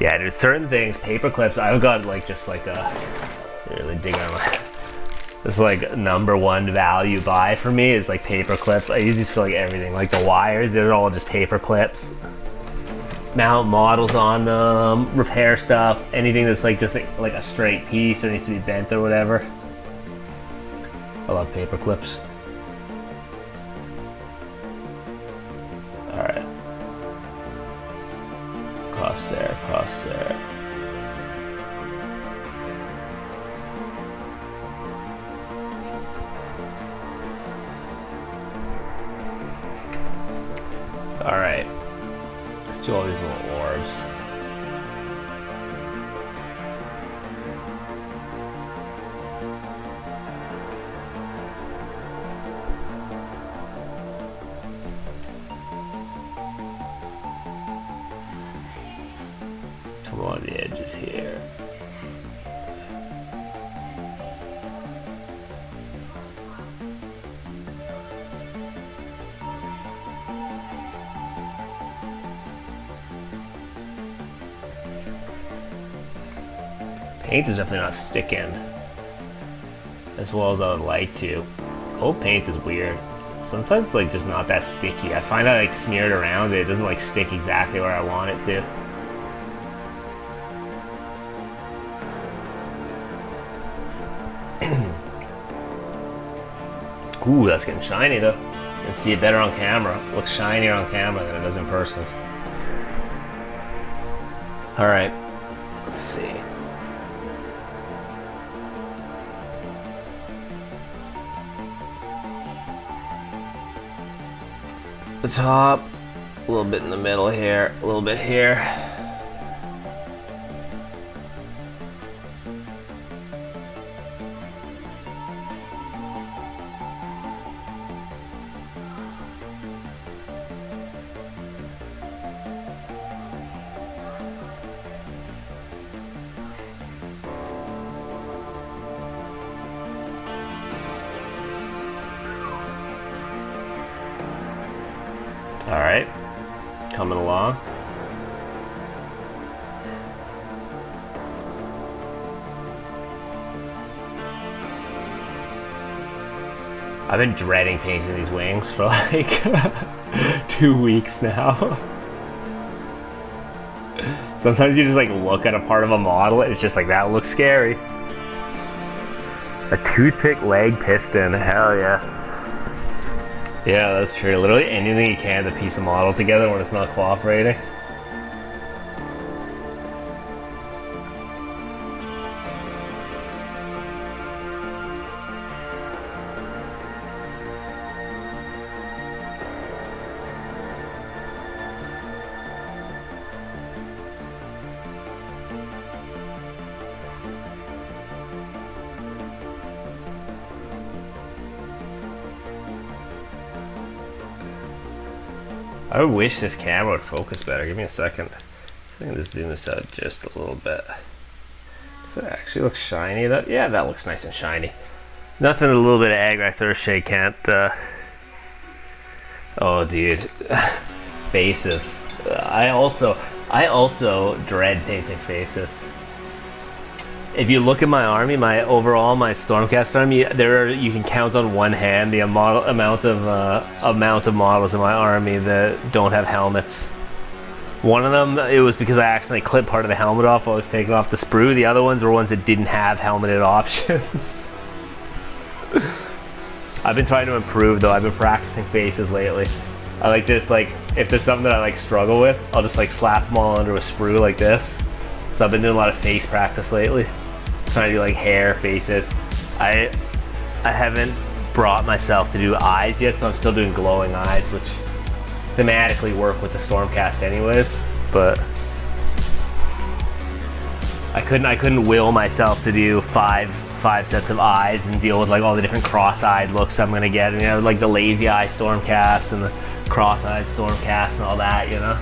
Yeah, dude, certain things, paper clips, I've got like just like a, really digging on my, this is like #1 value buy for me is like paper clips. I use these for like everything, like the wires, they're all just paper clips. Mount models on them, repair stuff, anything that's like just like a straight piece or needs to be bent or whatever. I love paper clips. Alright. Cross there, cross there. Alright. Let's do all these little orbs. Come on the edges here. Paint is definitely not sticking as well as I would like to. Gold paint is weird. Sometimes it's like just not that sticky. I find I like smeared around it, it doesn't like stick exactly where I want it to. Ooh, that's getting shiny though. You can see it better on camera. It looks shinier on camera than it does in person. Alright, let's see. The top, a little bit in the middle here, a little bit here. All right, coming along. I've been dreading painting these wings for like 2 weeks now. Sometimes you just like look at a part of a model and it's just like, that looks scary. A toothpick leg piston, hell yeah. Yeah, that's true. Literally anything you can to piece a model together when it's not cooperating. I wish this camera would focus better. Give me a second. So I can just zoom this out just a little bit. Does it actually look shiny? Yeah, that looks nice and shiny. Nothing a little bit of Agrax or shade can't. Oh, dude, faces. I also dread painting faces. If you look at my army, my Stormcast army, you can count on one hand the amount of models in my army that don't have helmets. One of them, it was because I accidentally clipped part of the helmet off while I was taking off the sprue. The other ones were ones that didn't have helmeted options. I've been trying to improve though. I've been practicing faces lately. I like to just like, if there's something that I like struggle with, I'll just like slap them all under a sprue like this. So I've been doing a lot of face practice lately. Trying to do like hair, faces. I haven't brought myself to do eyes yet, so I'm still doing glowing eyes, which thematically work with the Stormcast anyways, but I couldn't will myself to do five sets of eyes and deal with like all the different cross-eyed looks I'm gonna get, and you know, like the lazy eye Stormcast and the cross-eyed Stormcast and all that, you know.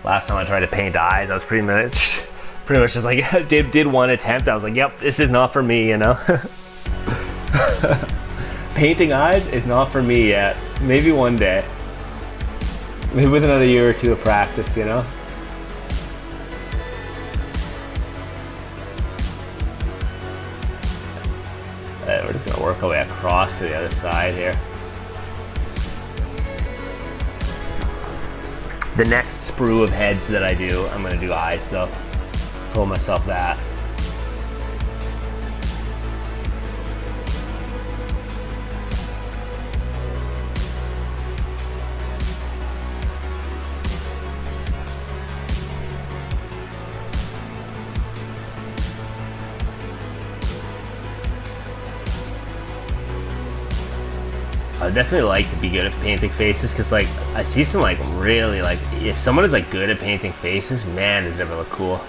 Last time I tried to paint eyes, I was pretty much just like did one attempt. I was like, yep, this is not for me, you know. Painting eyes is not for me yet. Maybe one day. Maybe with another year or two of practice, you know. We're just gonna work our way across to the other side here. The next sprue of heads that I do, I'm gonna do eyes though. Told myself that. I definitely like to be good at painting faces, because like I see some like really like, if someone is like good at painting faces, man, does it ever look cool.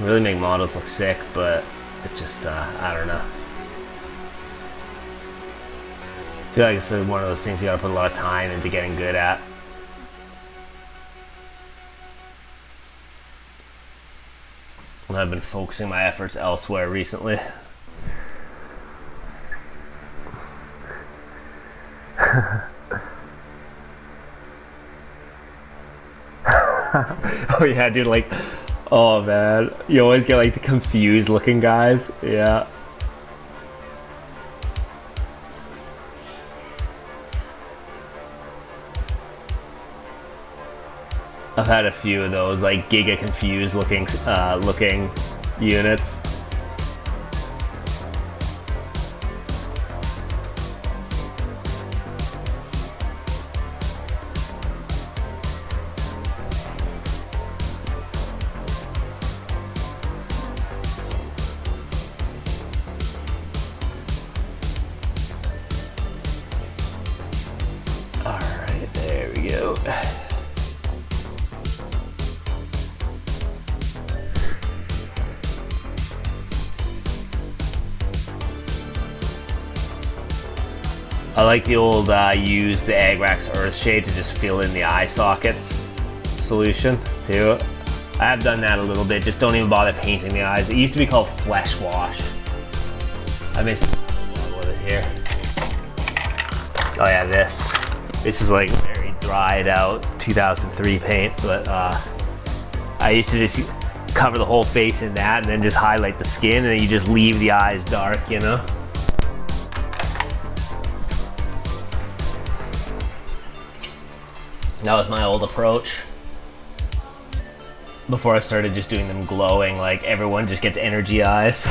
Really make models look sick, but it's just I don't know. I feel like it's one of those things you gotta put a lot of time into getting good at. And I've been focusing my efforts elsewhere recently. Oh yeah, dude, like, oh man, you always get like the confused looking guys. Yeah. I've had a few of those like giga confused looking units. Alright, there we go. I like the old use the Agrax Earthshade to just fill in the eye sockets solution too. I have done that a little bit, just don't even bother painting the eyes. It used to be called Flesh Wash. I made some with it here. Oh yeah, this is like very dried out 2003 paint, but I used to just cover the whole face in that and then just highlight the skin, and then you just leave the eyes dark, you know? That was my old approach. Before I started just doing them glowing, like everyone just gets energy eyes.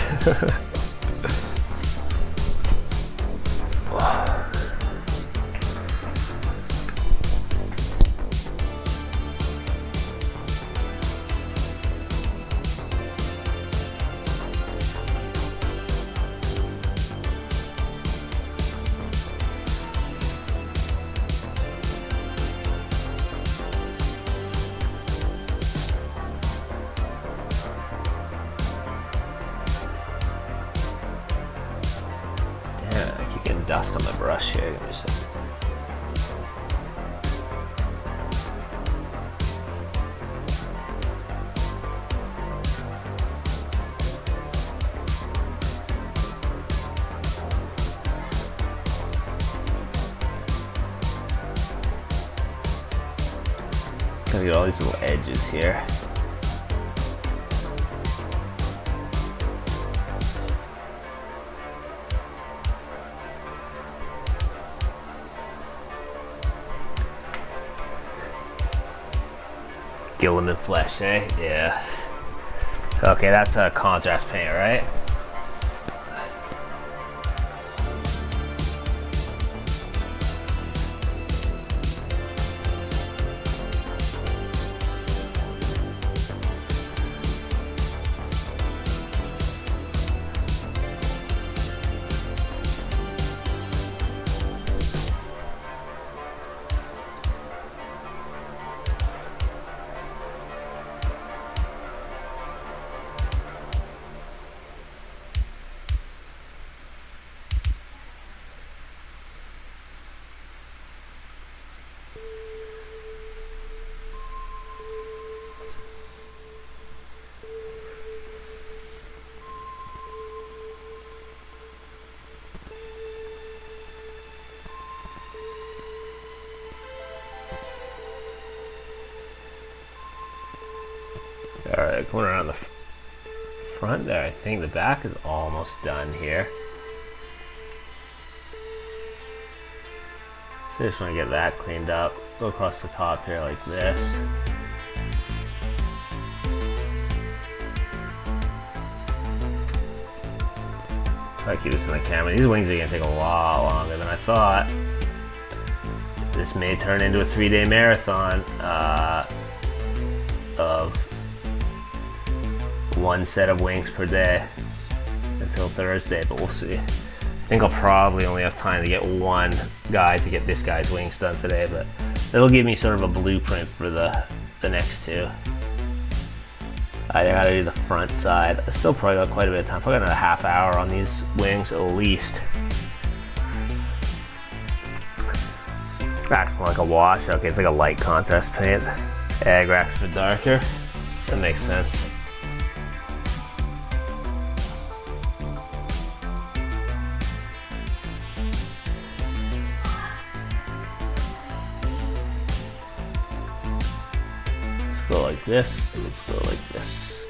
Dust on my brush here. Give me a second. Gotta get all these little edges here. Gilliman flesh, eh? Yeah. Okay, that's a contrast paint, right? Alright, going around the front there. I think the back is almost done here. So I just want to get that cleaned up. Go across the top here like this. Try to keep this in the camera. These wings are going to take a lot longer than I thought. This may turn into a 3-day marathon of one set of wings per day until Thursday, but we'll see. I think I'll probably only have time to get one guy to get this guy's wings done today, but it'll give me sort of a blueprint for the next two. I gotta do the front side. I still probably got quite a bit of time. Probably got another half hour on these wings at least. Acts more like a wash. Okay, it's like a light contrast paint. Ag racks for darker. That makes sense. Go like this, let's go like this.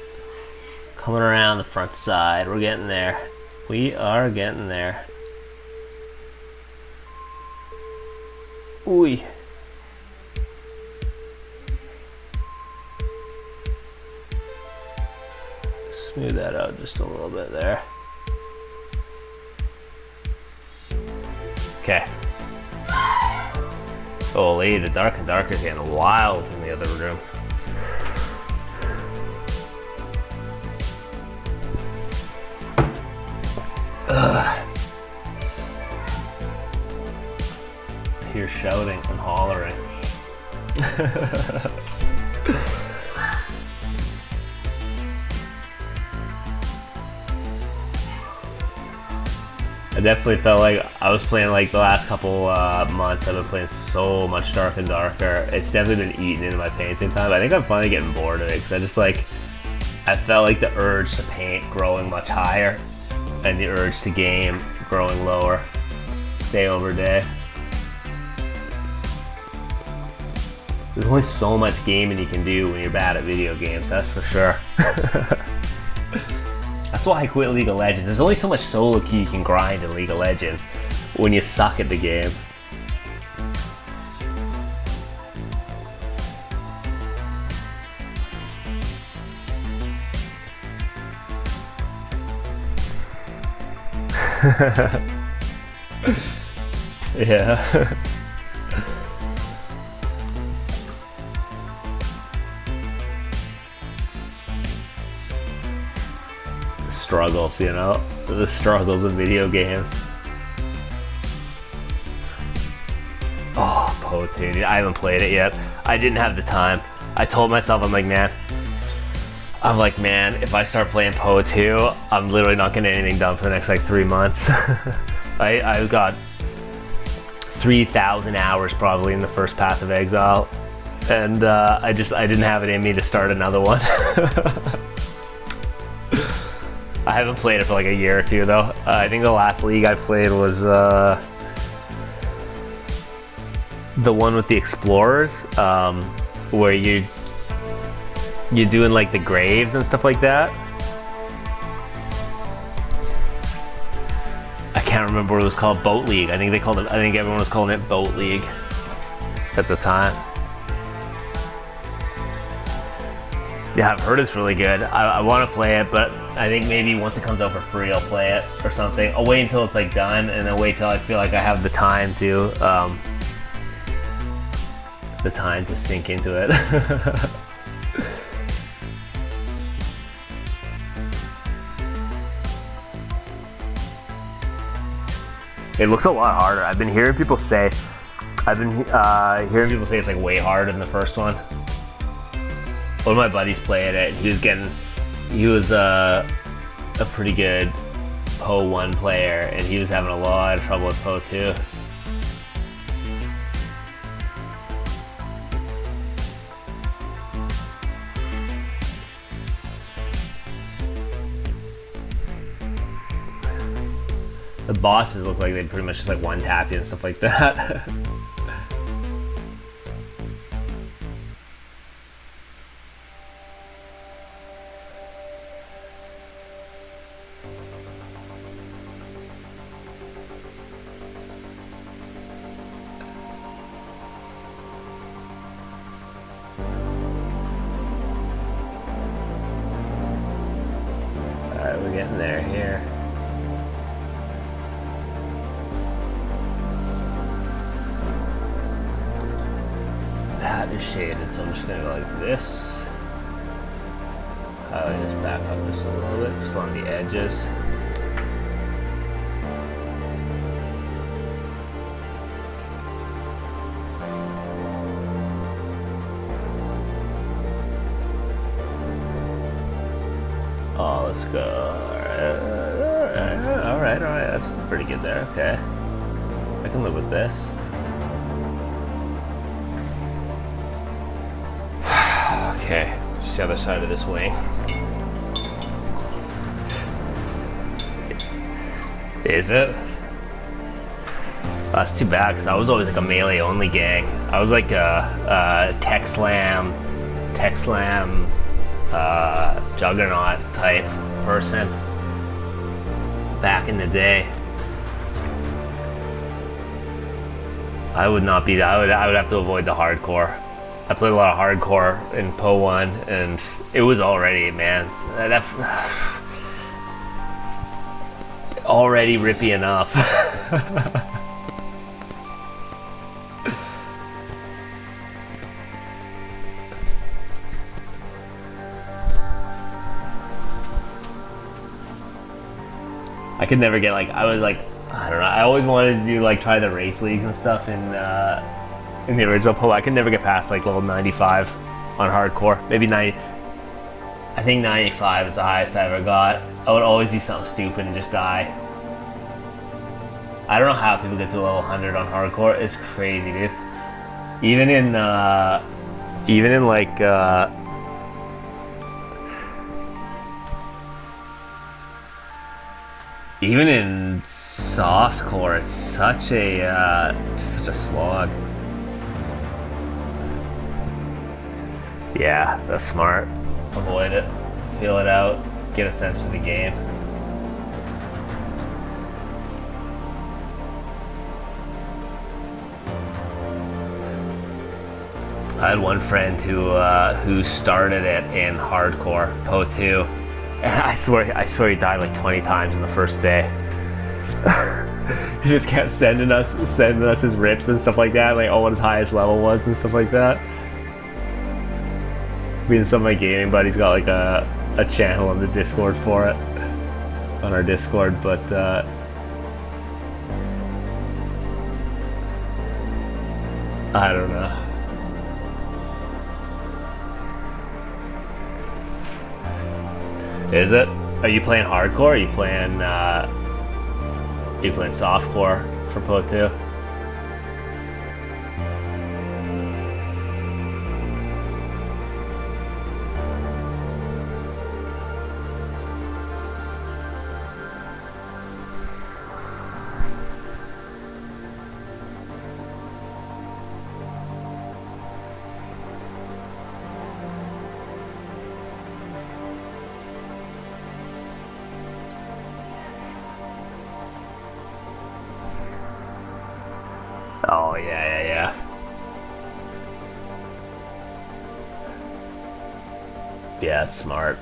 Coming around the front side, we're getting there. We are getting there. Ooh. Smooth that out just a little bit there. Okay. Holy, the dark and darker is getting wild in the other room. Ugh. I hear shouting and hollering. I definitely felt like I was playing like the last couple months. I've been playing so much Dark and Darker. It's definitely been eating into my painting time. I think I'm finally getting bored of it because I felt like the urge to paint growing much higher and the urge to game growing lower day over day. There's only so much gaming you can do when you're bad at video games, that's for sure. That's why I quit League of Legends. There's only so much solo queue you can grind in League of Legends when you suck at the game. Yeah. The struggles, you know? The struggles of video games. Oh, Poetry. I haven't played it yet. I didn't have the time. I told myself, I'm like, man, if I start playing Poe 2, I'm literally not getting anything done for the next like 3 months. I've got 3,000 hours probably in the first Path of Exile, and I didn't have it in me to start another one. I haven't played it for like a year or two though. I think the last league I played was the one with the explorers, where you're doing like the graves and stuff like that. I can't remember what it was called. Boat League. I think everyone was calling it Boat League at the time. Yeah, I've heard it's really good. I want to play it, but I think maybe once it comes out for free, I'll play it or something. I'll wait until it's like done, and then wait till I feel like I have the time to sink into it. It looks a lot harder. I've been hearing people say it's like way harder than the first one. One of my buddies playing it, he was a pretty good Po 1 player, and he was having a lot of trouble with Po 2. The bosses look like they pretty much just like one tap you and stuff like that. Alright, we're getting there here. That is shaded, so I'm just gonna go like this. Highlight this back up just a little bit, just along the edges. Oh, let's go. Alright, that's pretty good there, okay. I can live with this. Okay, just the other side of this wing. Is it? That's too bad, because I was always like a melee only gang. I was like a tech slam, juggernaut type person back in the day. I would not be that. I would have to avoid the hardcore. I played a lot of hardcore in Po 1, and it was already, man, that already rippy enough. I could never get like, I was like, I don't know, I always wanted to do like try the race leagues and stuff in the original Po. I could never get past like level 95 on hardcore. Maybe 90. I think 95 is the highest I ever got. I would always do something stupid and just die. I don't know how people get to level 100 on hardcore. It's crazy, dude. Even in like even in softcore, it's such a slog. Yeah, that's smart. Avoid it, feel it out, get a sense of the game. I had one friend who started it in hardcore Po 2, and I swear he died like 20 times in the first day. He just kept sending us his rips and stuff like that, like what his highest level was and stuff like that. Me and some of my gaming buddies got like a channel on the Discord for it, on our Discord, but I don't know. Is it? Are you playing hardcore? Or are you playing softcore for Po 2? Oh, yeah. Yeah, it's smart.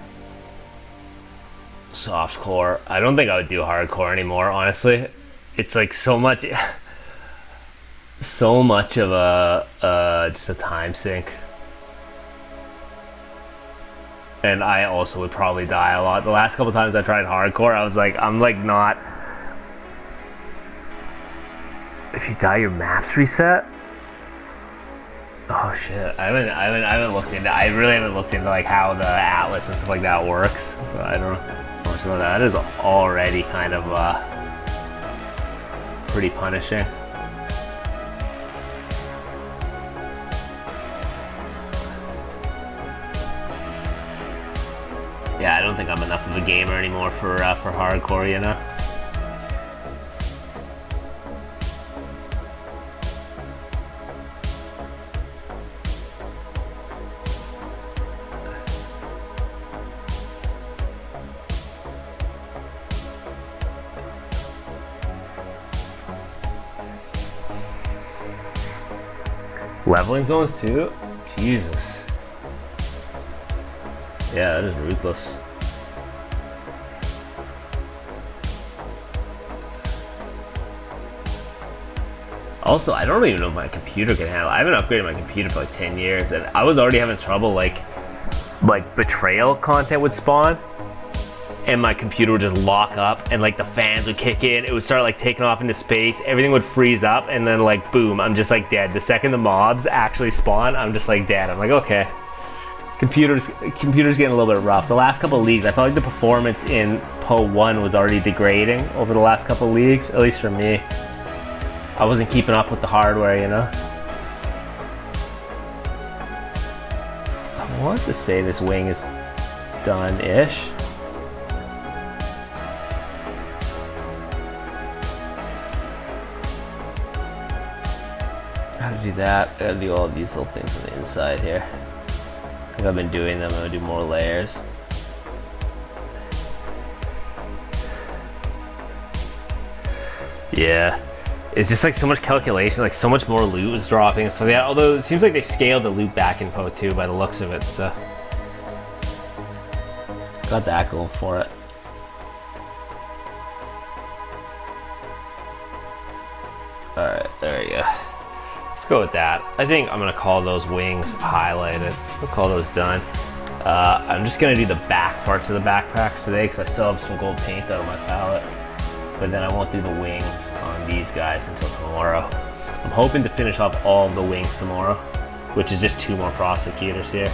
Softcore. I don't think I would do hardcore anymore, honestly. It's like so much of a just a time sink. And I also would probably die a lot. The last couple times I tried hardcore, I was like, I'm like not. If you die, your maps reset. Oh shit! I haven't looked into. I really haven't looked into like how the atlas and stuff like that works. So I don't know much about that. That is already kind of pretty punishing. Yeah, I don't think I'm enough of a gamer anymore for hardcore, you know. Leveling zones too? Jesus. Yeah, that is ruthless. Also, I don't even know if my computer can handle it. I haven't upgraded my computer for like 10 years, and I was already having trouble like betrayal content would spawn, and my computer would just lock up, and like the fans would kick in, it would start like taking off into space, everything would freeze up, and then like boom, I'm just like dead. The second the mobs actually spawn, I'm just like dead. I'm like, okay. Computer's getting a little bit rough. The last couple of leagues, I felt like the performance in Po 1 was already degrading over the last couple of leagues, at least for me. I wasn't keeping up with the hardware, you know? I want to say this wing is done-ish. How to do that? I gotta do all these little things on the inside here. I think I've been doing them. I'm gonna do more layers. Yeah. It's just like so much calculation, like so much more loot was dropping and stuff like that. Although it seems like they scaled the loot back in Po 2 by the looks of it, so. Got that going for it. Alright, there you go. Let's go with that. I think I'm gonna call those wings highlighted. We'll call those done. I'm just gonna do the back parts of the backpacks today because I still have some gold paint out on my palette. But then I won't do the wings on these guys until tomorrow. I'm hoping to finish off all of the wings tomorrow, which is just 2 more prosecutors here.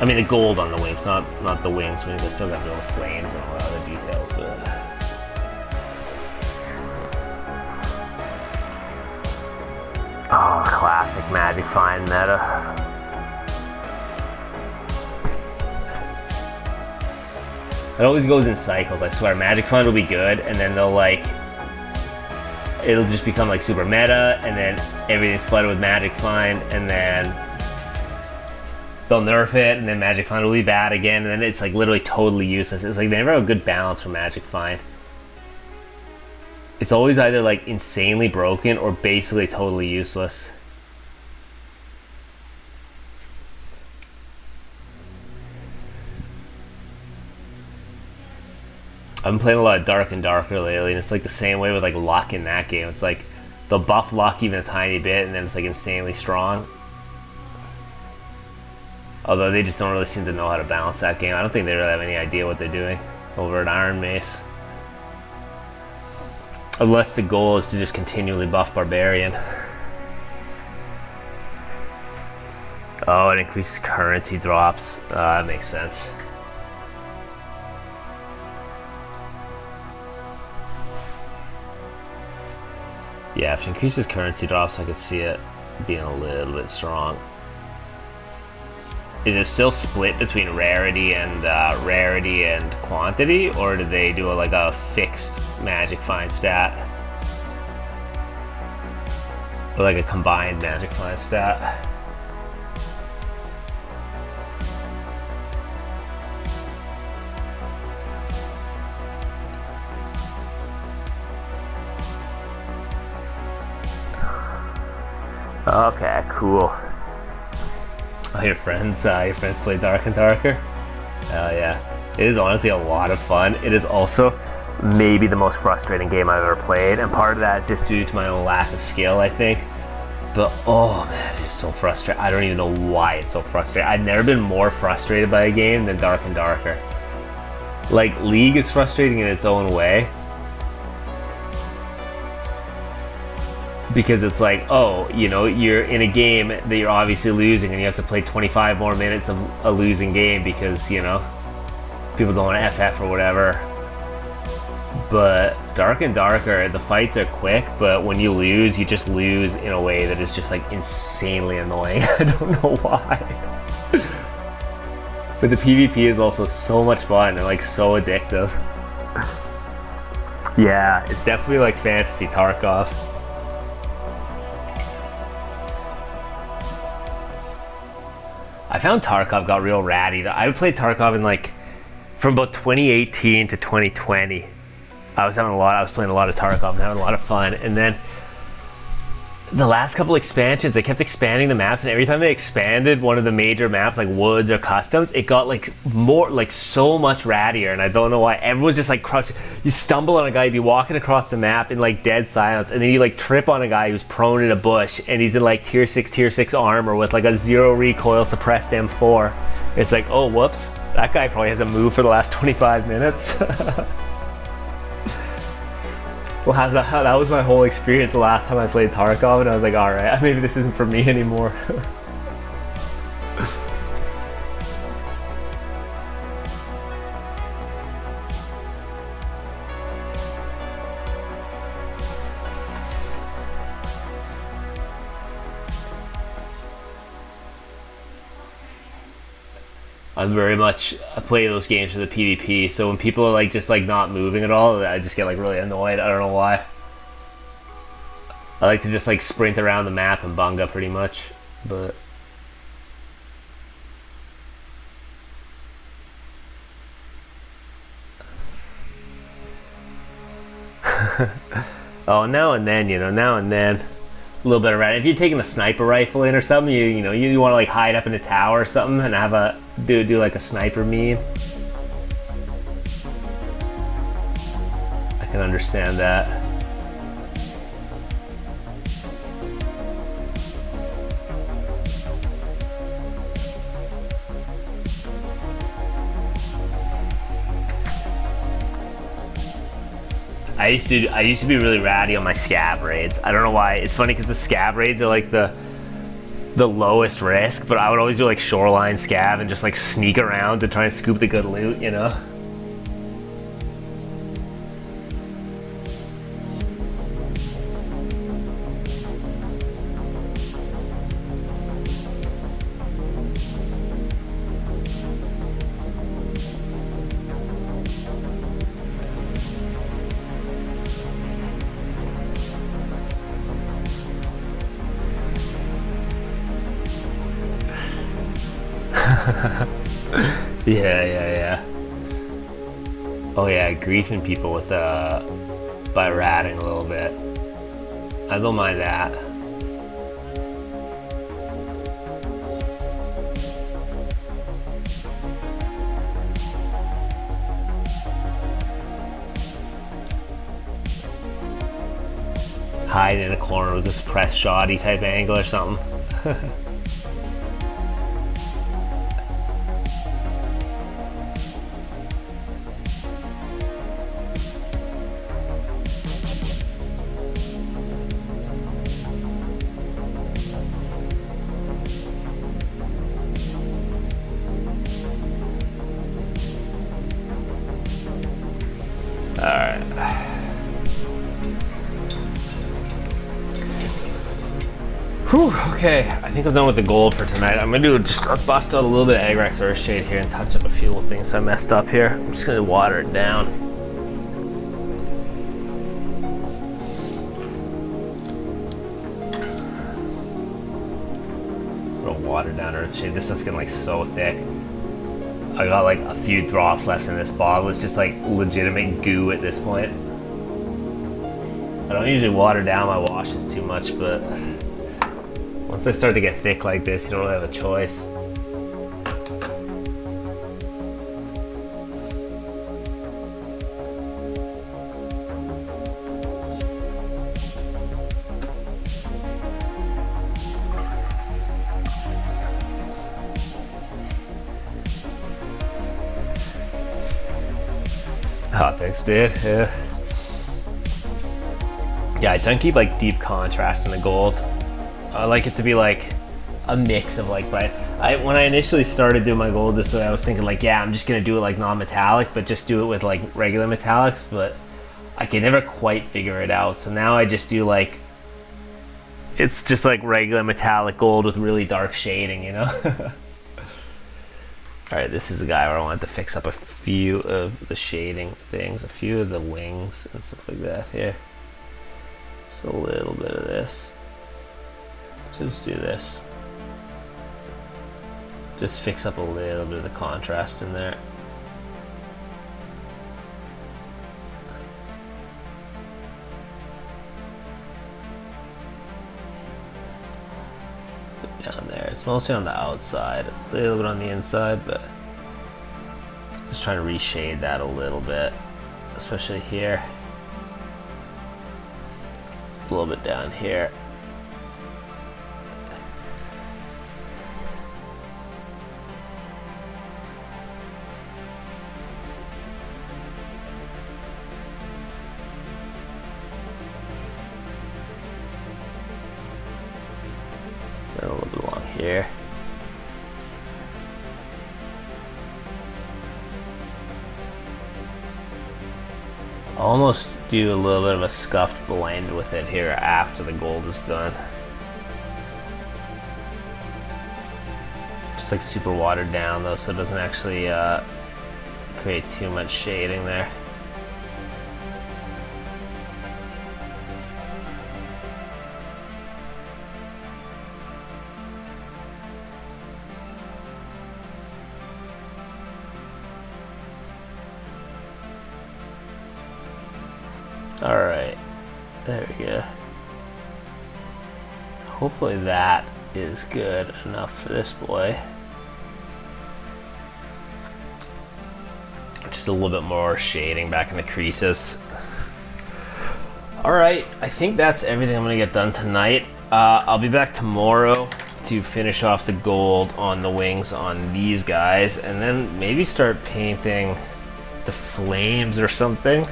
I mean the gold on the wings, not the wings, because I still got the flames and all the other details, but. Oh, classic Magic Find meta. It always goes in cycles, I swear. Magic Find will be good, and then they'll like, it'll just become like super meta, and then everything's flooded with Magic Find, and then they'll nerf it, and then Magic Find will be bad again, and then it's like literally totally useless. It's like they never have a good balance for Magic Find. It's always either like insanely broken or basically totally useless. I've been playing a lot of Dark and Darker lately, and it's like the same way with like luck in that game. It's like they'll buff luck even a tiny bit, and then it's like insanely strong. Although they just don't really seem to know how to balance that game. I don't think they really have any idea what they're doing over at Iron Mace. Unless the goal is to just continually buff Barbarian. Oh, it increases currency drops. That makes sense. Yeah, if it increases currency drops, I could see it being a little bit strong. Is it still split between rarity and quantity, or do they do like a fixed Magic Find stat? Or like a combined Magic Find stat? Okay, cool. Oh, your friends play Dark and Darker? Hell yeah. It is honestly a lot of fun. It is also maybe the most frustrating game I've ever played, and part of that is just due to my own lack of skill, I think. But oh man, it is so frustrating. I don't even know why it's so frustrating. I've never been more frustrated by a game than Dark and Darker. Like, League is frustrating in its own way, because it's like, oh, you know, you're in a game that you're obviously losing and you have to play 25 more minutes of a losing game because, you know, people don't want to FF or whatever. But Dark and Darker, the fights are quick, but when you lose, you just lose in a way that is just like insanely annoying. I don't know why. But the PvP is also so much fun and like so addictive. Yeah, it's definitely like fantasy Tarkov. I found Tarkov got real ratty. I played Tarkov in like from about 2018 to 2020. I was playing a lot of Tarkov and having a lot of fun. And then the last couple expansions, they kept expanding the maps, and every time they expanded one of the major maps, like Woods or Customs, it got like more, like so much rattier, and I don't know why. Everyone's just like crushed. You stumble on a guy, you'd be walking across the map in like dead silence, and then you like trip on a guy who's prone in a bush, and he's in like tier 6 armor with like a 0 recoil suppressed M4. It's like, oh, whoops, that guy probably hasn't moved for the last 25 minutes. Well, that was my whole experience the last time I played Tarkov, and I was like, alright, maybe this isn't for me anymore. I play those games for the PvP, so when people are like just like not moving at all, I just get like really annoyed. I don't know why. I like to just like sprint around the map and bunga pretty much, but oh, now and then, you know, a little bit of rat. If you're taking a sniper rifle in or something, you know, you want to like hide up in a tower or something and have a do like a sniper meme. I can understand that. I used to be really ratty on my scav raids. I don't know why. It's funny because the scav raids are like the lowest risk, but I would always do like shoreline scav and just like sneak around to try and scoop the good loot, you know? Yeah. Oh yeah, griefing people with by ratting a little bit. I don't mind that. Hide in a corner with a suppressed shoddy type angle or something. Alright. Whew, okay, I think I'm done with the gold for tonight. I'm gonna just bust out a little bit of Agrax Earthshade here and touch up a few little things I messed up here. I'm just gonna water it down. I'm gonna water down Earthshade. This is getting like so thick. I got like a few drops left in this bottle. It's just like legitimate goo at this point. I don't usually water down my washes too much, but once they start to get thick like this, you don't really have a choice. Oh, thanks, dude. Yeah. Yeah, I try and keep like deep contrast in the gold. I like it to be like a mix of like bright. When I initially started doing my gold this way, I was thinking like, yeah, I'm just gonna do it like non-metallic, but just do it with like regular metallics. But I could never quite figure it out. So now I just do like, it's just like regular metallic gold with really dark shading, you know? All right, this is the guy where I wanted to fix up a few of the shading things, a few of the wings and stuff like that here. Just a little bit of this. Just do this. Just fix up a little bit of the contrast in there. Down there, it's mostly on the outside, a little bit on the inside, but just trying to reshade that a little bit, especially here, a little bit down here. And a little bit along here. Almost do a little bit of a scuffed blend with it here after the gold is done. Just like super watered down though, so it doesn't actually create too much shading there. Alright, there we go. Hopefully that is good enough for this boy. Just a little bit more shading back in the creases. Alright, I think that's everything I'm going to get done tonight. I'll be back tomorrow to finish off the gold on the wings on these guys, and then maybe start painting the flames or something.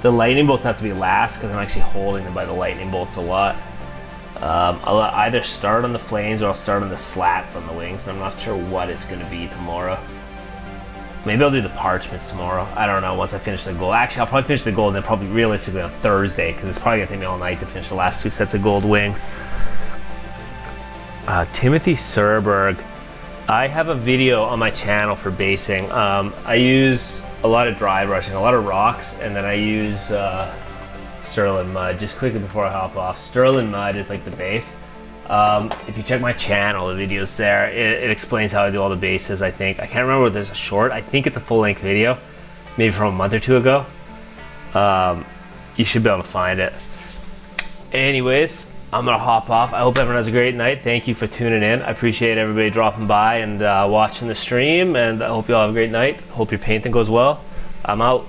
The lightning bolts have to be last because I'm actually holding them by the lightning bolts a lot. I'll either start on the flames or I'll start on the slats on the wings. I'm not sure what it's going to be tomorrow. Maybe I'll do the parchments tomorrow. I don't know, once I finish the gold. Actually, I'll probably finish the gold and then probably realistically on Thursday because it's probably going to take me all night to finish the last 2 sets of gold wings. Timothy Serberg. I have a video on my channel for basing. I use a lot of dry brushing, a lot of rocks, and then I use Sterling Mud. Just quickly before I hop off, Sterling Mud is like the base. If you check my channel, the video's there. It explains how I do all the bases, I think. I can't remember whether there's a short. I think it's a full-length video, maybe from a month or two ago. You should be able to find it. Anyways, I'm gonna hop off. I hope everyone has a great night. Thank you for tuning in. I appreciate everybody dropping by and watching the stream, and I hope you all have a great night. Hope your painting goes well. I'm out.